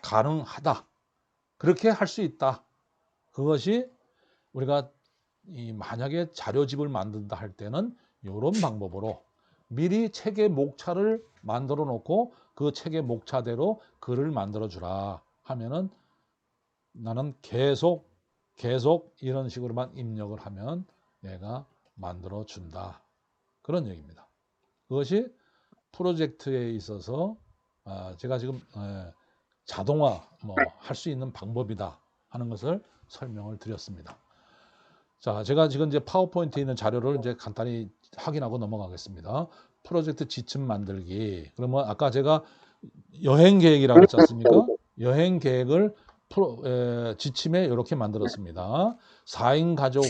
[SPEAKER 1] 가능하다. 그렇게 할 수 있다. 그것이 우리가 만약에 자료집을 만든다 할 때는 이런 방법으로 미리 책의 목차를 만들어 놓고 그 책의 목차대로 글을 만들어 주라 하면은 나는 계속 이런 식으로만 입력을 하면 얘가 만들어 준다. 그런 얘기입니다. 그것이 프로젝트에 있어서 제가 지금 자동화 할 수 있는 방법이다 하는 것을 설명을 드렸습니다. 자, 제가 지금 이제 파워포인트에 있는 자료를 이제 간단히 확인하고 넘어가겠습니다. 프로젝트 지침 만들기. 그러면 아까 제가 여행 계획이라고 했지 않습니까? 여행 계획을 지침에 이렇게 만들었습니다. 4인 가족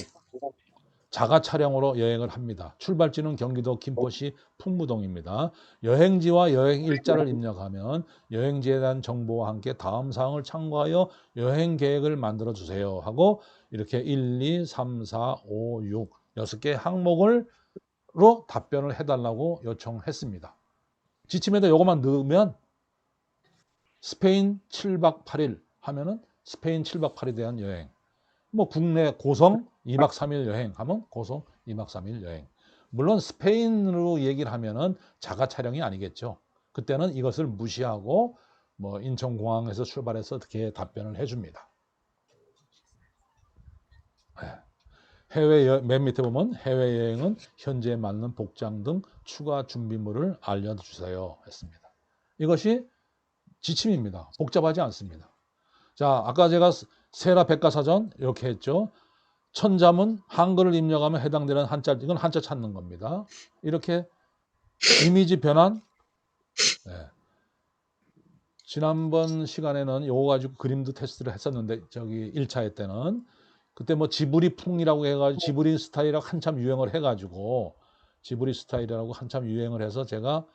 [SPEAKER 1] 자가 차량으로 여행을 합니다. 출발지는 경기도 김포시 풍무동입니다. 여행지와 여행 일자를 입력하면 여행지에 대한 정보와 함께 다음 사항을 참고하여 여행 계획을 만들어 주세요 하고 이렇게 1, 2, 3, 4, 5, 6 6개 항목으로 답변을 해달라고 요청했습니다. 지침에다 이것만 넣으면 스페인 7박 8일 하면은 스페인 7박 8일에 대한 여행, 뭐 국내 고성 2박 3일 여행 하면 고성 2박 3일 여행. 물론 스페인으로 얘기를 하면은 자가 촬영이 아니겠죠. 그때는 이것을 무시하고 뭐 인천공항에서 출발해서 어떻게 답변을 해줍니다. 맨 밑에 보면 해외여행은 현재에 맞는 복장 등 추가 준비물을 알려주세요 했습니다. 이것이 지침입니다. 복잡하지 않습니다. 자, 아까 제가 세라 백과사전 이렇게 했죠. 천자문 한글을 입력하면 해당되는 한자, 이건 한자 찾는 겁니다. 이렇게 이미지 변환. 지난번 시간에는 요거 가지고 그림도 테스트를 했었는데 저기 1차 때는 그때 뭐 지브리 풍이라고 해가지고 지브리 스타일이라고 한참 유행을 해가지고 지브리 스타일이라고 한참 유행을 해서 제가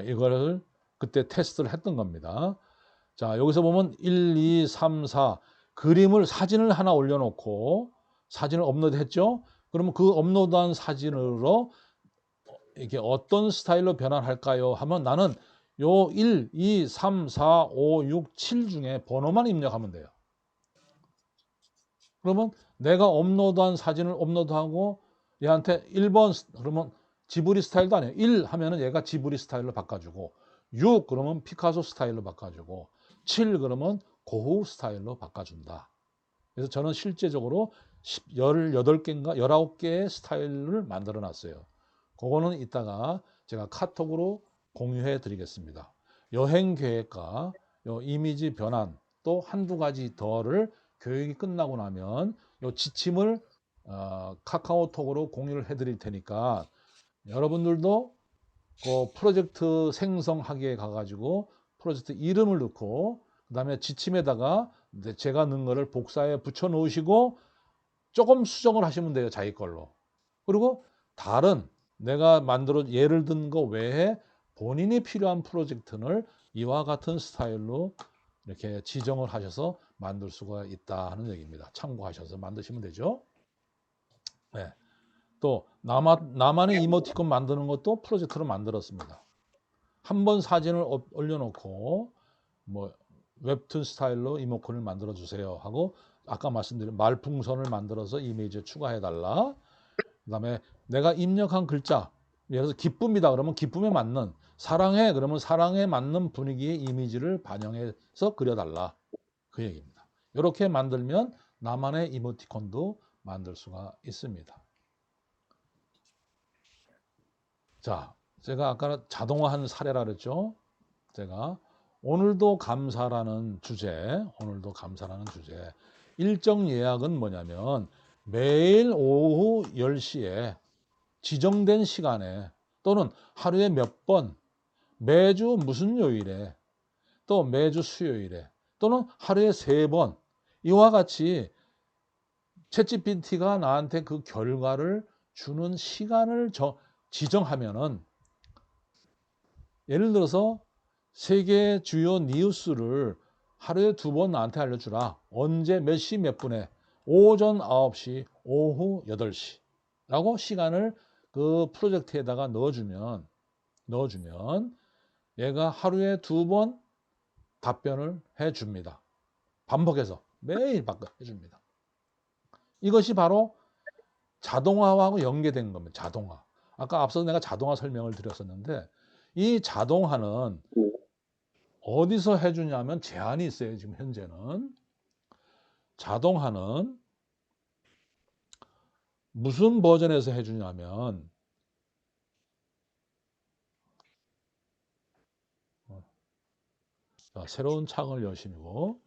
[SPEAKER 1] 이거를 그때 테스트를 했던 겁니다. 자, 여기서 보면 1, 2, 3, 4 그림을 사진을 하나 올려놓고 사진을 업로드 했죠. 그러면 그 업로드한 사진으로 이게 어떤 스타일로 변환할까요? 하면 나는 요 1, 2, 3, 4, 5, 6, 7 중에 번호만 입력하면 돼요. 그러면 내가 업로드한 사진을 업로드하고 얘한테 1번 그러면 지브리 스타일도 아니에요. 1 하면은 얘가 지브리 스타일로 바꿔주고 6 그러면 피카소 스타일로 바꿔주고 7 그러면 고흐 스타일로 바꿔준다. 그래서 저는 실제적으로 18개인가 19개의 스타일을 만들어 놨어요. 그거는 이따가 제가 카톡으로 공유해 드리겠습니다. 여행 계획과 요 이미지 변환 또 한두 가지 더를 교육이 끝나고 나면 요 지침을 카카오톡으로 공유를 해 드릴 테니까 여러분들도 그 프로젝트 생성하기에 가가지고 프로젝트 이름을 넣고 그 다음에 지침에다가 제가 넣은 거를 복사해 붙여 놓으시고 조금 수정을 하시면 돼요. 자기 걸로. 그리고 다른 내가 만들어 예를 든 거 외에 본인이 필요한 프로젝트를 이와 같은 스타일로 이렇게 지정을 하셔서 만들 수가 있다 하는 얘기입니다. 참고하셔서 만드시면 되죠. 네. 또 나만의 이모티콘 만드는 것도 프로젝트로 만들었습니다. 한번 사진을 올려놓고 뭐 웹툰 스타일로 이모콘을 만들어 주세요 하고 아까 말씀드린 말풍선을 만들어서 이미지에 추가해 달라. 그다음에 내가 입력한 글자 예를 들어서 기쁨이다 그러면 기쁨에 맞는 사랑해 그러면 사랑에 맞는 분위기의 이미지를 반영해서 그려달라 그 얘기입니다. 이렇게 만들면 나만의 이모티콘도 만들 수가 있습니다. 네. 자, 제가 아까 자동화한 사례라 그랬죠. 제가 오늘도 감사라는 주제, 일정 예약은 뭐냐면 매일 오후 10시에 지정된 시간에 또는 하루에 몇 번, 매주 무슨 요일에, 또 매주 수요일에, 또는 하루에 3번, 이와 같이 챗GPT가 나한테 그 결과를 주는 시간을 지정하면은, 예를 들어서 세계 주요 뉴스를 하루에 2번 나한테 알려주라. 언제 몇 시 몇 분에, 오전 9시, 오후 8시 라고 시간을 그 프로젝트에다가 넣어주면 얘가 하루에 2번 답변을 해줍니다. 반복해서 매일 해줍니다. 이것이 바로 자동화하고 연계된 겁니다. 자동화. 아까 앞서 내가 자동화 설명을 드렸었는데, 이 자동화는 어디서 해주냐면 제한이 있어요. 지금 현재는 자동화는 무슨 버전에서 해주냐면, 자, 새로운 창을 여시고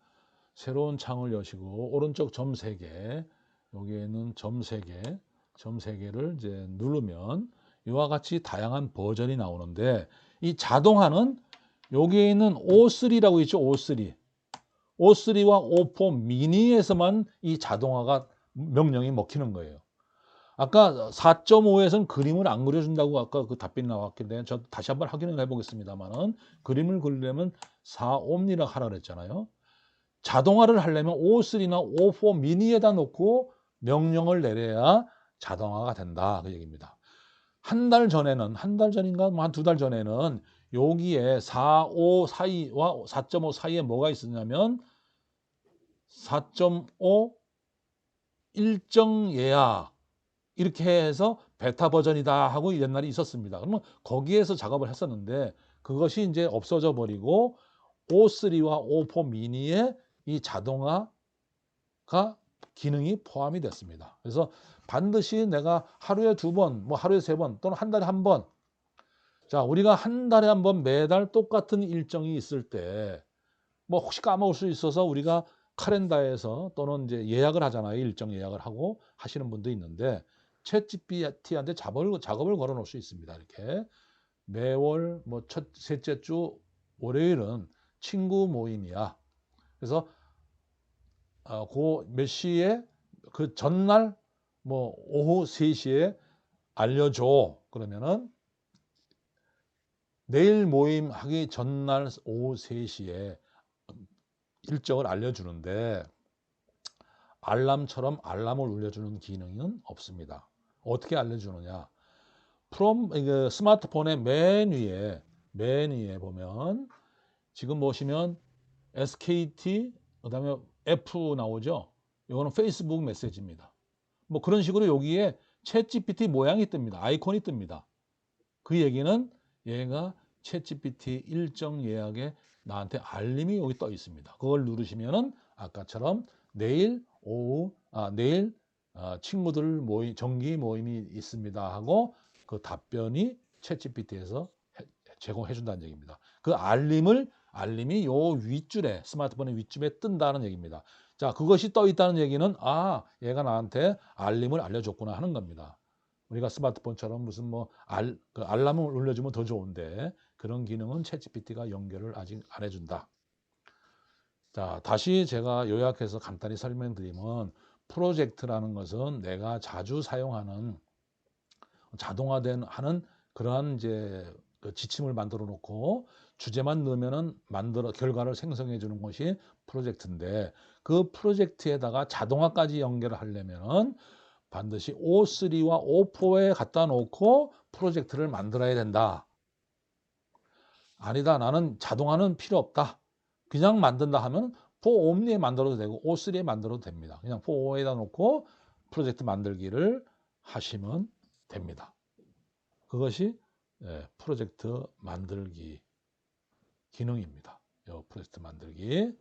[SPEAKER 1] 오른쪽 점 3개, 여기에는 점 3개를 이제 누르면 이와 같이 다양한 버전이 나오는데, 이 자동화는 여기에 있는 O3라고 있죠. O3와 O4 미니에서만 이 자동화가 명령이 먹히는 거예요. 아까 4.5에서는 그림을 안 그려준다고 아까 그 답변이 나왔길래 저 다시 한번 확인을 해보겠습니다만은, 그림을 그리려면 4옴니라 하라 그랬잖아요. 자동화를 하려면 O3나 O4 미니에다 놓고 명령을 내려야 자동화가 된다, 그 얘기입니다. 한 달 전인가 뭐 한 2달 전에는 여기에 4.5 사이와 4.5 사이에 뭐가 있었냐면 4.5 일정 예약 이렇게 해서 베타 버전이다 하고 옛날에 있었습니다. 그러면 거기에서 작업을 했었는데 그것이 이제 없어져 버리고 O3와 O4 미니에 이 자동화가 기능이 포함이 됐습니다. 그래서 반드시 내가 하루에 2번, 뭐 하루에 3번 또는 한 달에 1번, 자, 우리가 한 달에 1번 매달 똑같은 일정이 있을 때 뭐 혹시 까먹을 수 있어서 우리가 카렌다에서 또는 이제 예약을 하잖아요. 일정 예약을 하고 하시는 분도 있는데, 챗GPT한테 작업을 걸어 놓을 수 있습니다. 이렇게 매월 뭐 셋째 주 월요일은 친구 모임이야. 그래서 그 몇 시에 그 전날 뭐 오후 3시에 알려줘. 그러면은 내일 모임 하기 전날 오후 3시에 일정을 알려주는데, 알람처럼 알람을 울려주는 기능은 없습니다. 어떻게 알려주느냐? 스마트폰의 맨 위에 보면 지금 보시면 SKT 그다음에 F 나오죠. 이거는 페이스북 메시지입니다. 뭐 그런 식으로 여기에 챗GPT 모양이 뜹니다. 아이콘이 뜹니다. 그 얘기는 얘가 챗GPT 일정 예약에 나한테 알림이 여기 떠 있습니다. 그걸 누르시면은 아까처럼 내일 친구들 정기 모임이 있습니다 하고 그 답변이 챗GPT에서 제공해 준다는 얘기입니다. 그 알림이 요 윗줄에, 스마트폰의 윗줄에 뜬다는 얘기입니다. 자, 그것이 떠 있다는 얘기는 얘가 나한테 알림을 알려줬구나 하는 겁니다. 우리가 스마트폰처럼 무슨 알람을 울려주면 더 좋은데 그런 기능은 챗GPT가 연결을 아직 안 해준다. 자, 다시 제가 요약해서 간단히 설명드리면, 프로젝트라는 것은 내가 자주 사용하는 하는 그러한 이제 그 지침을 만들어 놓고 주제만 넣으면은 결과를 생성해 주는 것이 프로젝트인데, 그 프로젝트에다가 자동화까지 연결을 하려면은 반드시 O3와 O4에 갖다 놓고 프로젝트를 만들어야 된다. 아니다, 나는 자동화는 필요 없다, 그냥 만든다 하면 4옴니에 만들어도 되고 O3에 만들어도 됩니다. 그냥 4에다 놓고 프로젝트 만들기를 하시면 됩니다. 그것이 프로젝트 만들기 기능입니다. 프로젝트 만들기.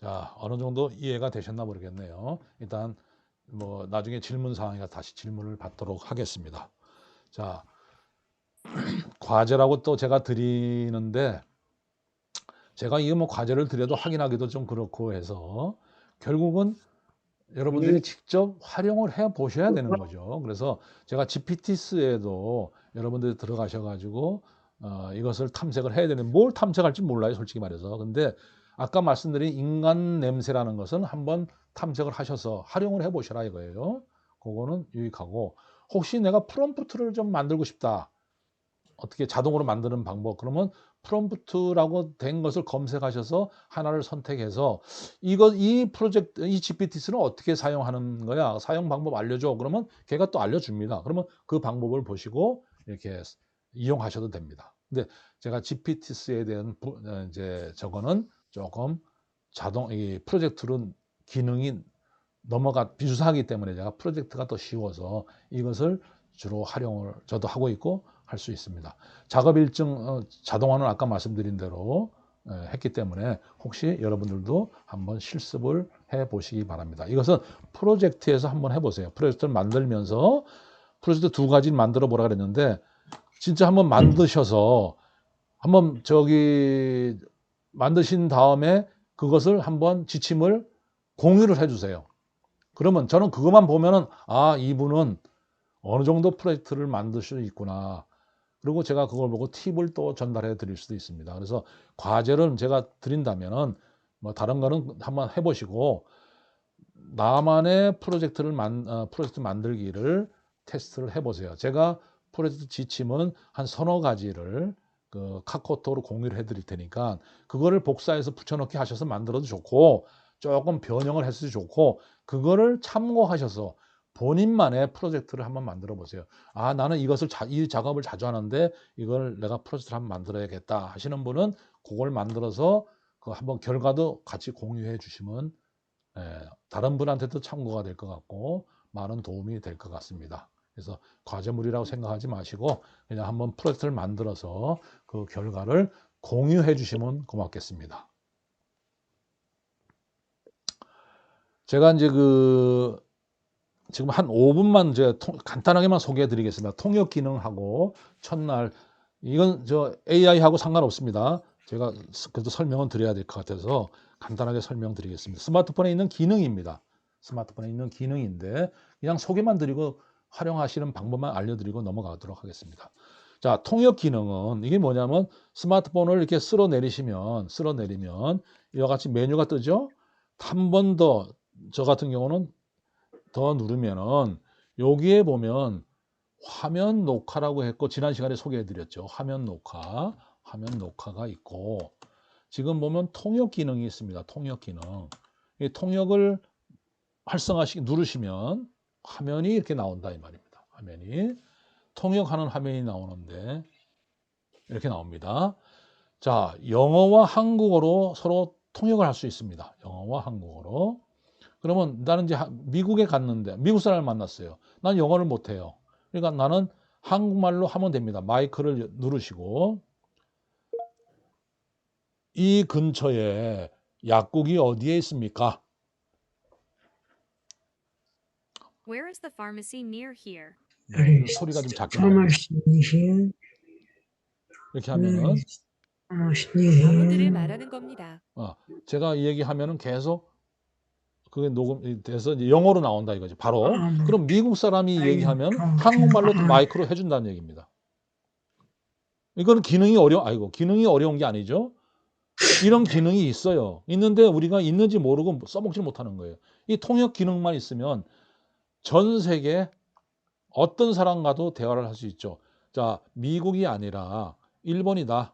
[SPEAKER 1] 자, 어느 정도 이해가 되셨나 모르겠네요. 일단 뭐 나중에 질문 사항이라 다시 질문을 받도록 하겠습니다. 자, 과제라고 또 제가 드리는데 제가 이게 뭐 과제를 드려도 확인하기도 좀 그렇고 해서 결국은 여러분들이 직접 활용을 해 보셔야 되는 거죠. 그래서 제가 GPT스에도 여러분들이 들어가셔 가지고 이것을 탐색을 해야 되는, 뭘 탐색할지 몰라요, 솔직히 말해서. 근데 아까 말씀드린 인간 냄새라는 것은 한번 탐색을 하셔서 활용을 해 보시라 이거예요. 그거는 유익하고, 혹시 내가 프롬프트를 좀 만들고 싶다, 어떻게 자동으로 만드는 방법, 그러면 프롬프트라고 된 것을 검색하셔서 하나를 선택해서 이 프로젝트, 이 GPT는 어떻게 사용하는 거야, 사용 방법 알려줘, 그러면 걔가 또 알려줍니다. 그러면 그 방법을 보시고 이렇게 이용하셔도 됩니다. 근데 제가 GPT에 대한 이제 저거는 조금 이 프로젝트로 기능이 비슷하기 때문에 제가 프로젝트가 더 쉬워서 이것을 주로 활용을 저도 하고 있고 할 수 있습니다. 작업 일정 자동화는 아까 말씀드린 대로 했기 때문에 혹시 여러분들도 한번 실습을 해 보시기 바랍니다. 이것은 프로젝트에서 한번 해보세요. 프로젝트를 만들면서 프로젝트 2가지를 만들어 보라 그랬는데 진짜 한번 만드셔서 한번 만드신 다음에 그것을 한번 지침을 공유를 해주세요. 그러면 저는 그것만 보면은 이분은 어느 정도 프로젝트를 만들 수 있구나. 그리고 제가 그걸 보고 팁을 또 전달해 드릴 수도 있습니다. 그래서 과제를 제가 드린다면은 뭐 다른 거는 한번 해보시고 나만의 프로젝트 만들기를 테스트를 해보세요. 제가 프로젝트 지침은 한 서너 가지를 카카오톡으로 공유를 해드릴 테니까 그거를 복사해서 붙여넣기 하셔서 만들어도 좋고, 조금 변형을 했어도 좋고, 그거를 참고하셔서 본인만의 프로젝트를 한번 만들어 보세요. 나는 이 작업을 자주 하는데 이걸 내가 프로젝트를 한번 만들어야겠다 하시는 분은 그걸 만들어서 한번 결과도 같이 공유해 주시면 다른 분한테도 참고가 될 것 같고 많은 도움이 될 것 같습니다. 그래서 과제물이라고 생각하지 마시고 그냥 한번 프로젝트를 만들어서 그 결과를 공유해 주시면 고맙겠습니다. 제가 이제 지금 한 5분만 제가 간단하게만 소개해 드리겠습니다. 통역 기능하고 첫날, 이건 AI하고 상관없습니다. 제가 그래도 설명은 드려야 될 것 같아서 간단하게 설명드리겠습니다. 스마트폰에 있는 기능입니다. 스마트폰에 있는 기능인데 그냥 소개만 드리고 활용하시는 방법만 알려드리고 넘어가도록 하겠습니다. 자, 통역 기능은 이게 뭐냐면 스마트폰을 이렇게 쓸어내리면 이와 같이 메뉴가 뜨죠. 한 번 더 저 같은 경우는 더 누르면은 여기에 보면 화면 녹화라고 했고 지난 시간에 소개해 드렸죠. 화면 녹화가 있고 지금 보면 통역 기능이 있습니다. 통역 기능. 이 통역을 누르시면 화면이 이렇게 나온다 이 말입니다. 화면이 통역하는 화면이 나오는데 이렇게 나옵니다. 자, 영어와 한국어로 서로 통역을 할 수 있습니다. 영어와 한국어로. 그러면 나는 이제 미국에 갔는데 미국 사람을 만났어요. 난 영어를 못해요. 그러니까 나는 한국말로 하면 됩니다. 마이크를 누르시고 이 근처에 약국이 어디에 있습니까?
[SPEAKER 7] Where is the pharmacy near here?
[SPEAKER 1] 네, 소리가 좀 작게 나와요. 이렇게 하면은
[SPEAKER 7] 바보들을 말하는 겁니다.
[SPEAKER 1] 제가 이 얘기하면은 계속 그게 녹음돼서 이제 영어로 나온다 이거지. 바로. 그럼 미국 사람이 얘기하면 한국말로 마이크로 해준다는 얘기입니다. 이거는 기능이 어려운 게 아니죠. 이런 기능이 있어요. 있는데 우리가 있는지 모르고 써먹지 못하는 거예요. 이 통역 기능만 있으면 전 세계 어떤 사람과도 대화를 할 수 있죠. 자, 미국이 아니라 일본이다.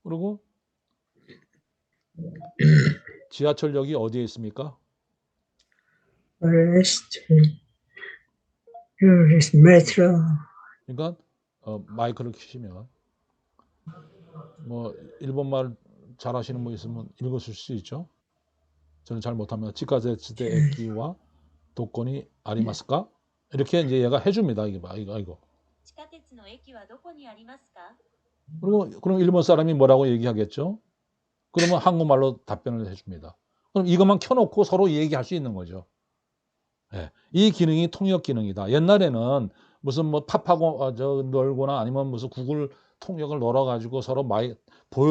[SPEAKER 1] 그리고 지하철역이 어디에 있습니까? 그러니까 마이크를 켜시면 뭐 일본말 잘하시는 분 있으면 읽으실 수 있죠. 저는 잘 못하면 지카제츠데 에키와 도코니 아리마스까? 이렇게 이제 얘가 해줍니다. 이거. 그럼 일본 사람이 뭐라고 얘기하겠죠? 그러면 한국말로 답변을 해줍니다. 그럼 이것만 켜놓고 서로 얘기할 수 있는 거죠. 이 기능이 통역 기능이다. 옛날에는 무슨 뭐 팝하고 놀거나 아니면 무슨 구글 통역을 넣어가지고 서로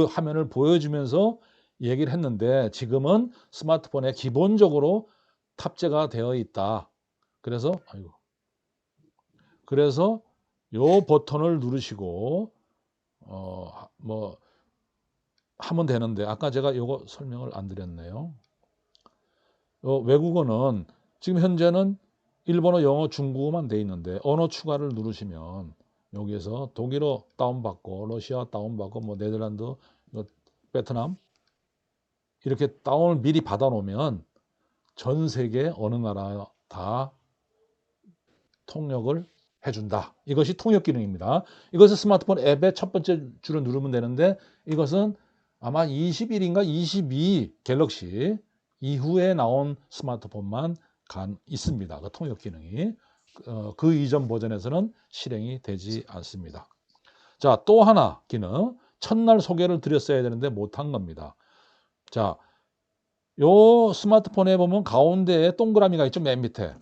[SPEAKER 1] 화면을 보여주면서 얘기를 했는데 지금은 스마트폰에 기본적으로 탑재가 되어 있다. 그래서 요 버튼을 누르시고 뭐 하면 되는데 아까 제가 요거 설명을 안 드렸네요. 외국어는 지금 현재는 일본어, 영어, 중국어만 돼 있는데 언어 추가를 누르시면 여기에서 독일어 다운받고 러시아 다운받고 뭐 네덜란드, 베트남 이렇게 다운을 미리 받아 놓으면 전 세계 어느 나라 다 통역을 해준다. 이것이 통역 기능입니다. 이것을 스마트폰 앱의 첫 번째 줄을 누르면 되는데 이것은 아마 21인가 22 갤럭시 이후에 나온 스마트폰만 있습니다. 그 통역 기능이. 그 이전 버전에서는 실행이 되지 않습니다. 자, 또 하나 기능. 첫날 소개를 드렸어야 되는데 못한 겁니다. 자, 요 스마트폰에 보면 가운데에 동그라미가 있죠. 맨 밑에.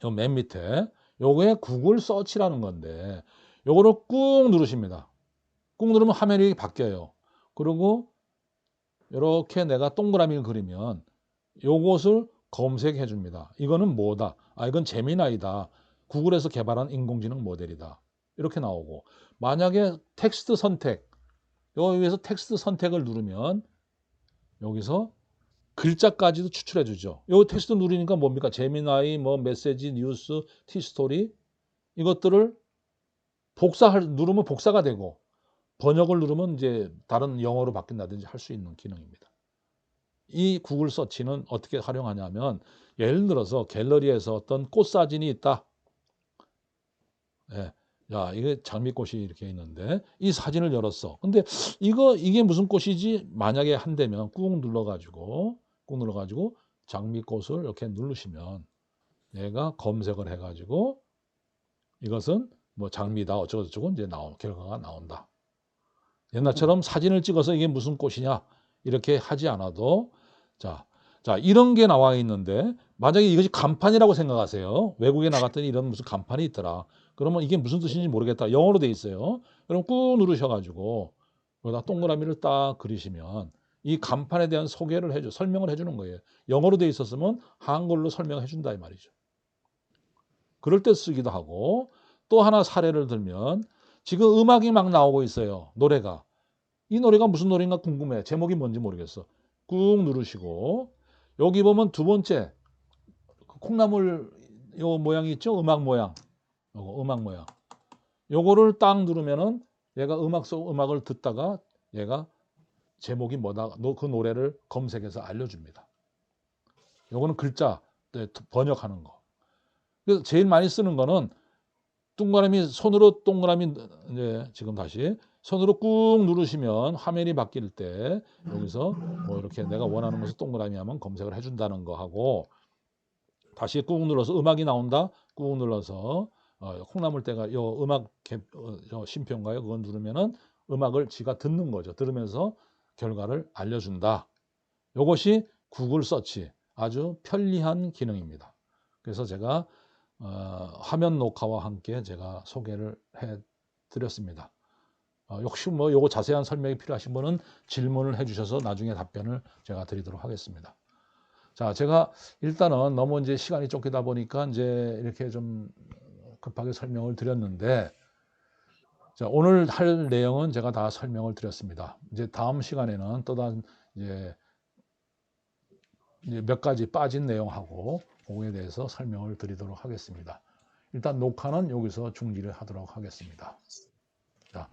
[SPEAKER 1] 요 맨 밑에. 요게 구글 서치라는 건데 요거를 꾹 누르십니다. 꾹 누르면 화면이 바뀌어요. 그리고 이렇게 내가 동그라미를 그리면 요것을 검색해 줍니다. 이거는 뭐다? 이건 제미나이다. 구글에서 개발한 인공지능 모델이다. 이렇게 나오고 만약에 텍스트 선택 여기에서 텍스트 선택을 누르면 여기서 글자까지도 추출해 주죠. 요 텍스트 누르니까 뭡니까? 제미나이, 뭐 메시지, 뉴스, 티스토리 이것들을 누르면 복사가 되고 번역을 누르면 이제 다른 영어로 바뀐다든지 할 수 있는 기능입니다. 이 구글 서치는 어떻게 활용하냐면 예를 들어서 갤러리에서 어떤 꽃 사진이 있다. 예. 야, 이게 장미꽃이 이렇게 있는데 이 사진을 열었어. 근데 이게 무슨 꽃이지? 만약에 한다면 꾹 눌러가지고 장미꽃을 이렇게 누르시면 얘가 검색을 해가지고 이것은 뭐 장미다 어쩌고저쩌고 이제 결과가 나온다. 옛날처럼 사진을 찍어서 이게 무슨 꽃이냐 이렇게 하지 않아도 자 이런 게 나와 있는데 만약에 이것이 간판이라고 생각하세요. 외국에 나갔더니 이런 무슨 간판이 있더라. 그러면 이게 무슨 뜻인지 모르겠다. 영어로 돼 있어요. 그럼 꾹 누르셔가지고 여기다 동그라미를 딱 그리시면 이 간판에 대한 소개를 설명을 해주는 거예요. 영어로 돼 있었으면 한글로 설명해 준다 이 말이죠. 그럴 때 쓰기도 하고 또 하나 사례를 들면 지금 음악이 막 나오고 있어요. 노래가. 이 노래가 무슨 노래인가 궁금해. 제목이 뭔지 모르겠어. 꾹 누르시고 여기 보면 두 번째 콩나물 요 모양이 있죠? 음악 모양. 요거 음악 모양. 요거를 딱 누르면은 얘가 음악을 듣다가 얘가 제목이 뭐다. 그 노래를 검색해서 알려줍니다. 요거는 글자 번역하는 거. 그래서 제일 많이 쓰는 거는 손으로 동그라미 이제 지금 다시 손으로 꾹 누르시면 화면이 바뀔 때 여기서 뭐 이렇게 내가 원하는 것을 동그라미 하면 검색을 해준다는 거 하고 다시 꾹 눌러서 음악이 나온다 꾹 눌러서 콩나물대가 요 음악 심표인가요? 그건 누르면은 음악을 지가 듣는 거죠. 들으면서 결과를 알려준다. 이것이 구글 서치 아주 편리한 기능입니다. 그래서 제가 화면 녹화와 함께 제가 소개를 해 드렸습니다. 혹시 뭐 요거 자세한 설명이 필요하신 분은 질문을 해 주셔서 나중에 답변을 제가 드리도록 하겠습니다. 자, 제가 일단은 너무 이제 시간이 쫓기다 보니까 이제 이렇게 좀 급하게 설명을 드렸는데 자, 오늘 할 내용은 제가 다 설명을 드렸습니다. 이제 다음 시간에는 또 다른 이제 몇 가지 빠진 내용하고 그거에 대해서 설명을 드리도록 하겠습니다. 일단 녹화는 여기서 중지를 하도록 하겠습니다.